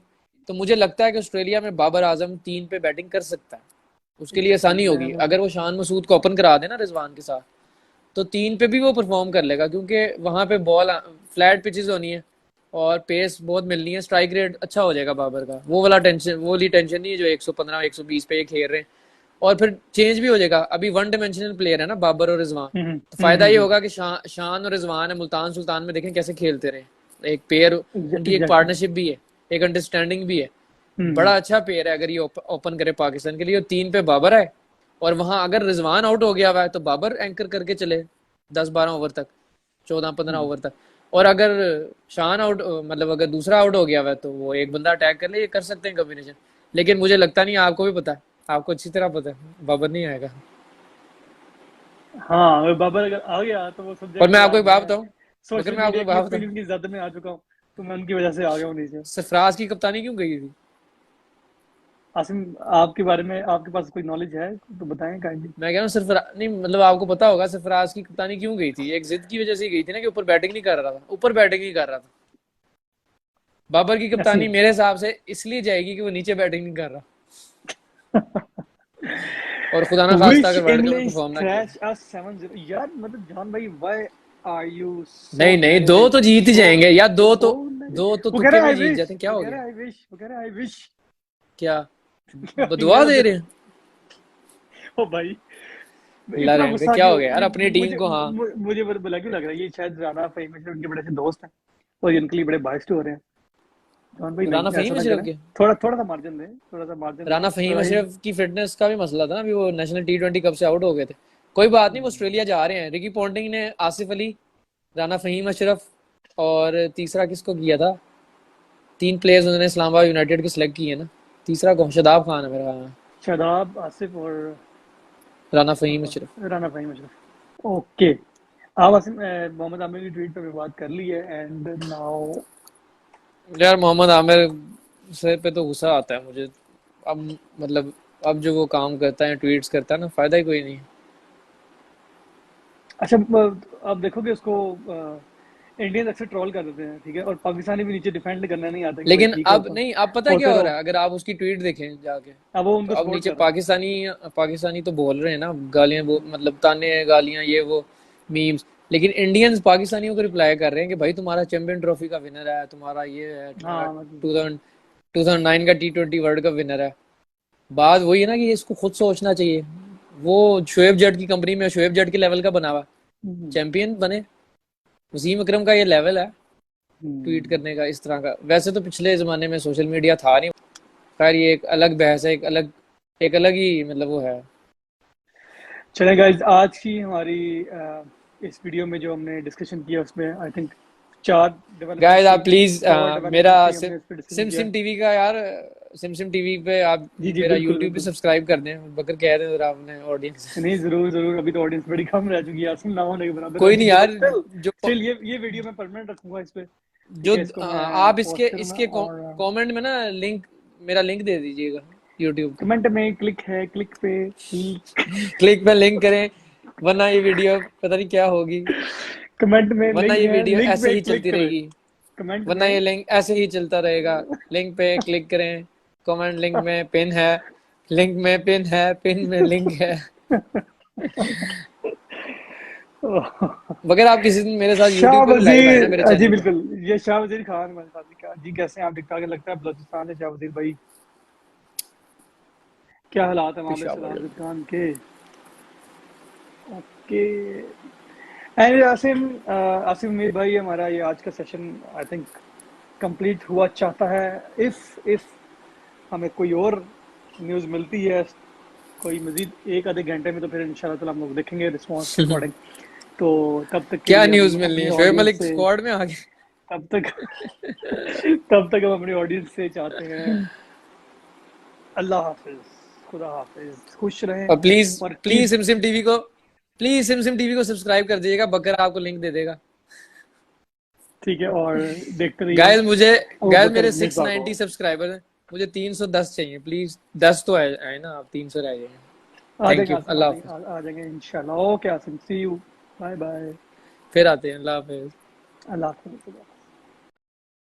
[SPEAKER 1] तो मुझे लगता है कि ऑस्ट्रेलिया में बाबर आजम 3 पे बैटिंग कर सकता है। उसके लिए
[SPEAKER 2] एग्जैक्टली
[SPEAKER 1] आसानी होगी
[SPEAKER 2] मैं
[SPEAKER 1] अगर वो शान मसूद को ओपन करा देना रिजवान के साथ, तो 3 पे भी वो परफॉर्म कर लेगा, क्योंकि वहां पे बॉल फ्लैट पिचेस होनी है और पेस बहुत मिलनी है, स्ट्राइक रेट अच्छा हो जाएगा बाबर का। वो वाली टेंशन नहीं है जो 115 120 पे ये खेल रहे हैं। और फिर चेंज भी हो जाएगा, अभी वन डायमेंशनल प्लेयर है ना बाबर और रिजवान, तो फायदा ये होगा कि शान और रिजवान है, मुल्तान सुल्तान में देखें कैसे खेलते रहे, एक पेयर, उनकी एक
[SPEAKER 2] एग्जैक्टली।
[SPEAKER 1] पार्टनरशिप भी है, एक अंडरस्टैंडिंग भी है। बड़ा अच्छा पेयर है अगर ये ओपन करे पाकिस्तान के लिए। 3 पे बाबर है, और वहां अगर रिजवान आउट हो गया हुआ है तो बाबर एंकर करके चले 10-12 ओवर तक, 14-15 ओवर तक। और अगर शान आउट, मतलब अगर दूसरा आउट हो गया हुआ है तो वो एक बंदा अटैक कर ले, ये कर सकते हैं कॉम्बिनेशन। लेकिन मुझे लगता नहीं, आपको भी पता है, आपको अच्छी तरह पता है बाबर नहीं आएगा।
[SPEAKER 2] हाँ, अगर बाबर अगर आ गया तो वो समझे
[SPEAKER 1] और
[SPEAKER 2] कि
[SPEAKER 1] मैं आपको
[SPEAKER 2] यार
[SPEAKER 1] एक बात
[SPEAKER 2] मैं
[SPEAKER 1] बताऊं, मगर
[SPEAKER 2] सोशल
[SPEAKER 1] मैं आपको
[SPEAKER 2] मीडिया
[SPEAKER 1] एक
[SPEAKER 2] की
[SPEAKER 1] बात बताऊं,
[SPEAKER 2] फीलिंग की जद में आ चुका हूँ, तो मैं उनकी वजह से आ गया हूँ नीचे।
[SPEAKER 1] सरफराज की कप्तानी क्यों गई थी?
[SPEAKER 2] आसिम, आपके बारे में आपके पास कोई नॉलेज है तो बताएं काइंडली।
[SPEAKER 1] मैं कह रहा हूँ सरफराज नहीं, मतलब आपको पता होगा सरफराज की कप्तानी क्यों गई थी, एक जिद की वजह से गई थी ना, कि ऊपर बैटिंग नहीं कर रहा था, ऊपर बैटिंग नहीं कर रहा था। बाबर की
[SPEAKER 2] ऐसे
[SPEAKER 1] कप्तानी मेरे हिसाब से इसलिए जाएगी कि वो नीचे बैटिंग नहीं कर रहा, और खुदा ना खास्ता
[SPEAKER 2] विच
[SPEAKER 1] अगर वर्ल्ड कप में
[SPEAKER 2] इंग्लिश
[SPEAKER 1] परफॉर्म ना किया।
[SPEAKER 2] थ्रैश अस 7-0 यार, मतलब जान भाई, व्हाई आर यू सो
[SPEAKER 1] नहीं नहीं, दो
[SPEAKER 2] नेगेटिव,
[SPEAKER 1] तो जीत ही
[SPEAKER 2] सो
[SPEAKER 1] जाएंगे, या दो तो,
[SPEAKER 2] सो
[SPEAKER 1] दो तो
[SPEAKER 2] वो कह
[SPEAKER 1] तुक्के
[SPEAKER 2] रहा है
[SPEAKER 1] में
[SPEAKER 2] आई
[SPEAKER 1] जीत
[SPEAKER 2] विश,
[SPEAKER 1] जाते हैं, क्या
[SPEAKER 2] वो
[SPEAKER 1] हो
[SPEAKER 2] कह
[SPEAKER 1] गया?
[SPEAKER 2] रहा है आई विश, वो कह रहा है आई विश।
[SPEAKER 1] क्या बदुआ
[SPEAKER 2] यार
[SPEAKER 1] दे
[SPEAKER 2] जब
[SPEAKER 1] रहे हैं?
[SPEAKER 2] ओ भाई,
[SPEAKER 1] अल्लाह
[SPEAKER 2] इतना
[SPEAKER 1] रहम करे,
[SPEAKER 2] गुस्सा
[SPEAKER 1] क्या
[SPEAKER 2] क्यों?
[SPEAKER 1] हो गया यार अपनी टीम
[SPEAKER 2] मुझे
[SPEAKER 1] को? हाँ,
[SPEAKER 2] मुझे बुला क्यों लग रहा है ये शायद राना फहीम अशरफ उनके बड़े से दोस्त हैं और इनके लिए बड़े बाइस्ड हो रहे हैं। जॉन भाई
[SPEAKER 1] राना
[SPEAKER 2] नहीं, ऐसा
[SPEAKER 1] फहीम
[SPEAKER 2] ना
[SPEAKER 1] अशरफ
[SPEAKER 2] करें,
[SPEAKER 1] के,
[SPEAKER 2] थोड़ा थोड़ा सा मार्जिन दें, थोड़ा सा मार्जिन दें
[SPEAKER 1] राना
[SPEAKER 2] तो
[SPEAKER 1] फहीम
[SPEAKER 2] भाई।
[SPEAKER 1] अशरफ की फिटनेस का भी मसला था ना, अभी वो नेशनल T20 कप से आउट हो गए थे। कोई बात नहीं, वो ऑस्ट्रेलिया जा रहे हैं। रिकी पॉन्टिंग ने आसिफ अली, राना फहीम अशरफ, और तीसरा किसको किया था? 3 प्लेयर्स उन्होंने इस्लामाबाद यूनाइटेड के सिलेक्ट किए ना। तीसरा कौन? शदाब खान है मेरा ख्याल में।
[SPEAKER 2] शादाब, आसिफ और
[SPEAKER 1] राना फहीम अशरफ।
[SPEAKER 2] राना फहीम अशरफ। ओके, आप आसिफ, मोहम्मद आमिर की ट्वीट पे भी बात कर ली है, एंड नाउ
[SPEAKER 1] यार मोहम्मद आमिर से पे तो गुस्सा आता है मुझे अब, मतलब अब जो वो काम करता है, ट्वीट्स करता है ना, फायदा ही कोई नहीं है।
[SPEAKER 2] अच्छा, आप देखोगे उसको इंडियंस अक्सर ट्रोल कर देते हैं, ठीक है, और पाकिस्तानी भी नीचे डिफेंड करना नहीं आता कि भाई
[SPEAKER 1] लेकिन
[SPEAKER 2] ठीक है,
[SPEAKER 1] अब नहीं, अब पता क्या
[SPEAKER 2] होते
[SPEAKER 1] हो
[SPEAKER 2] रहो।
[SPEAKER 1] रहा है, अगर आप उसकी ट्वीट देखें जाके,
[SPEAKER 2] अब वो
[SPEAKER 1] तो
[SPEAKER 2] उनको
[SPEAKER 1] अब
[SPEAKER 2] सपोर्ट
[SPEAKER 1] नीचे
[SPEAKER 2] कर रहा है।
[SPEAKER 1] पाकिस्तानी पाकिस्तानी तो बोल रहे हैं ना, गालियां, मतलब ताने गालियां, ये वो मीम्स। लेकिन इंडियंस पाकिस्तानियों को रिप्लाई कर रहे हैं कि भाई तुम्हारा चैंपियन ट्रॉफी का विनर है, तुम्हारा ये है, तुम्हारा
[SPEAKER 2] हाँ मतलब
[SPEAKER 1] 2009 का T20 वर्ल्ड कप विनर है। बात वही है ना कि इसको खुद सोचना चाहिए। वो शोएब जट की कंपनी में शोएब जट के लेवल का बना हुआ,
[SPEAKER 2] हम्म,
[SPEAKER 1] चैंपियन बने। वसीम अकरम का ये लेवल है ट्वीट
[SPEAKER 2] हम्म,
[SPEAKER 1] करने का इस तरह का। वैसे तो पिछले ज़माने में सोशल मीडिया था नहीं, खैर ये एक अलग बहस है, एक अलग एक अलग ही मतलब वो है।
[SPEAKER 2] चलें गाइस, आज की हमारी इस वीडियो में जो हमने डिस्कशन किया उसमें आई थिंक 4 डेवलपमेंट्स
[SPEAKER 1] गाइस
[SPEAKER 2] थी,
[SPEAKER 1] आप प्लीज
[SPEAKER 2] 4
[SPEAKER 1] मेरा
[SPEAKER 2] डेवलपमेंट्स थी, हमने इस पे डिस्कशन
[SPEAKER 1] सिम
[SPEAKER 2] किया।
[SPEAKER 1] सिम टीवी का यार, सिम सिम टीवी पे आप
[SPEAKER 2] जी जी,
[SPEAKER 1] मेरा
[SPEAKER 2] बिल्कुल
[SPEAKER 1] यूट्यूब भी
[SPEAKER 2] बिल्कुल।
[SPEAKER 1] सब्सक्राइब कर दें, बकर कह रहे हैं जरा अपने ऑडियंस।
[SPEAKER 2] नहीं, जरूर जरूर, अभी तो ऑडियंस बड़ी कम रह चुकी है, आसिम ना होने के बराबर रह
[SPEAKER 1] कोई नहीं
[SPEAKER 2] चुकी है, बट
[SPEAKER 1] यार,
[SPEAKER 2] स्टिल
[SPEAKER 1] जो
[SPEAKER 2] स्टिल ये वीडियो मैं परमानेंट रखूंगा इस पे। ठीक
[SPEAKER 1] जो
[SPEAKER 2] है, इसको मैं
[SPEAKER 1] आप इसके
[SPEAKER 2] पोस्ट करूंगा
[SPEAKER 1] इसके
[SPEAKER 2] और
[SPEAKER 1] कमेंट में ना लिंक, मेरा लिंक दे दीजिएगा यूट्यूब का।
[SPEAKER 2] कमेंट में क्लिक है, क्लिक पे क्लिक।
[SPEAKER 1] क्लिक पे लिंक करें, वरना ये वीडियो पता नहीं क्या होगी,
[SPEAKER 2] कमेंट में
[SPEAKER 1] वरना
[SPEAKER 2] लिंक
[SPEAKER 1] ये
[SPEAKER 2] है,
[SPEAKER 1] वीडियो
[SPEAKER 2] लिंक
[SPEAKER 1] ऐसे
[SPEAKER 2] पे
[SPEAKER 1] ही
[SPEAKER 2] क्लिक
[SPEAKER 1] चलती
[SPEAKER 2] करें।
[SPEAKER 1] रहेगी,
[SPEAKER 2] कमेंट
[SPEAKER 1] वरना
[SPEAKER 2] में
[SPEAKER 1] ये लिंक ऐसे ही चलता रहेगा। लिंक पे क्लिक करें, कमेंट लिंक में पिन है, लिंक में पिन है, पिन में लिंक है। मगर आप किसी दिन मेरे साथ
[SPEAKER 2] शाह
[SPEAKER 1] यूट्यूब पे भी लाइव आए ना मेरे
[SPEAKER 2] वजीर, जी
[SPEAKER 1] चैनल पे।
[SPEAKER 2] बिल्कुल, ये शाह वजीर खान हमारे साथ ही कहा जी, कैसे हैं आप? ठीक ठाक लगता है बलोचिस्तान से शाह वजीर भाई, क्या हालात है वहाँ पे
[SPEAKER 1] पेशावर।
[SPEAKER 2] सलाम खान के? ओके। एंड आसिम, आसिम मीर भाई, हमारा ये आज का सेशन आई थिंक कंप्लीट हुआ चाहता है। इफ हमें कोई और न्यूज़ मिलती है कोई मजीद एक आधे घंटे में, तो फिर इंशाल्लाह ताला हम लोग देखेंगे रिस्पॉन्स के अकॉर्डिंग। तो तब तक के
[SPEAKER 1] क्या
[SPEAKER 2] लिए
[SPEAKER 1] न्यूज
[SPEAKER 2] हम
[SPEAKER 1] मिलनी
[SPEAKER 2] अपनी
[SPEAKER 1] है, शोएब
[SPEAKER 2] ऑडियंस
[SPEAKER 1] मलिक
[SPEAKER 2] से,
[SPEAKER 1] स्क्वाड में आ गए?
[SPEAKER 2] तब तक तब तक हम अपनी ऑडियंस से चाहते हैं अल्लाह हाफिज, खुदा हाफिज, खुश रहें
[SPEAKER 1] और प्लीज
[SPEAKER 2] और
[SPEAKER 1] प्लीज
[SPEAKER 2] कीप।
[SPEAKER 1] सिमसिम टीवी को, प्लीज सिमसिम टीवी को सब्सक्राइब कर दीजिएगा, बकर आपको लिंक दे देगा।
[SPEAKER 2] ठीक है, और देखते रहिए
[SPEAKER 1] गाइस मुझे,
[SPEAKER 2] अबू
[SPEAKER 1] गाइस
[SPEAKER 2] बकर
[SPEAKER 1] मेरे
[SPEAKER 2] मिर्जा को।
[SPEAKER 1] 690 सब्सक्राइबर हैं, मुझे 310 चाहिए प्लीज, 10 तो आए आए ना, आप 300 रह जाएंगे।
[SPEAKER 2] आ
[SPEAKER 1] थैंक
[SPEAKER 2] जाएंगे
[SPEAKER 1] यू,
[SPEAKER 2] आसिम, आ
[SPEAKER 1] अल्लाह
[SPEAKER 2] जाएंगे,
[SPEAKER 1] हाफिज।
[SPEAKER 2] आ जाएंगे इंशाल्लाह। Okay Asim, see you, bye bye.
[SPEAKER 1] फिर आते हैं, अल्लाह हाफिज।
[SPEAKER 2] अल्लाह हाफिज।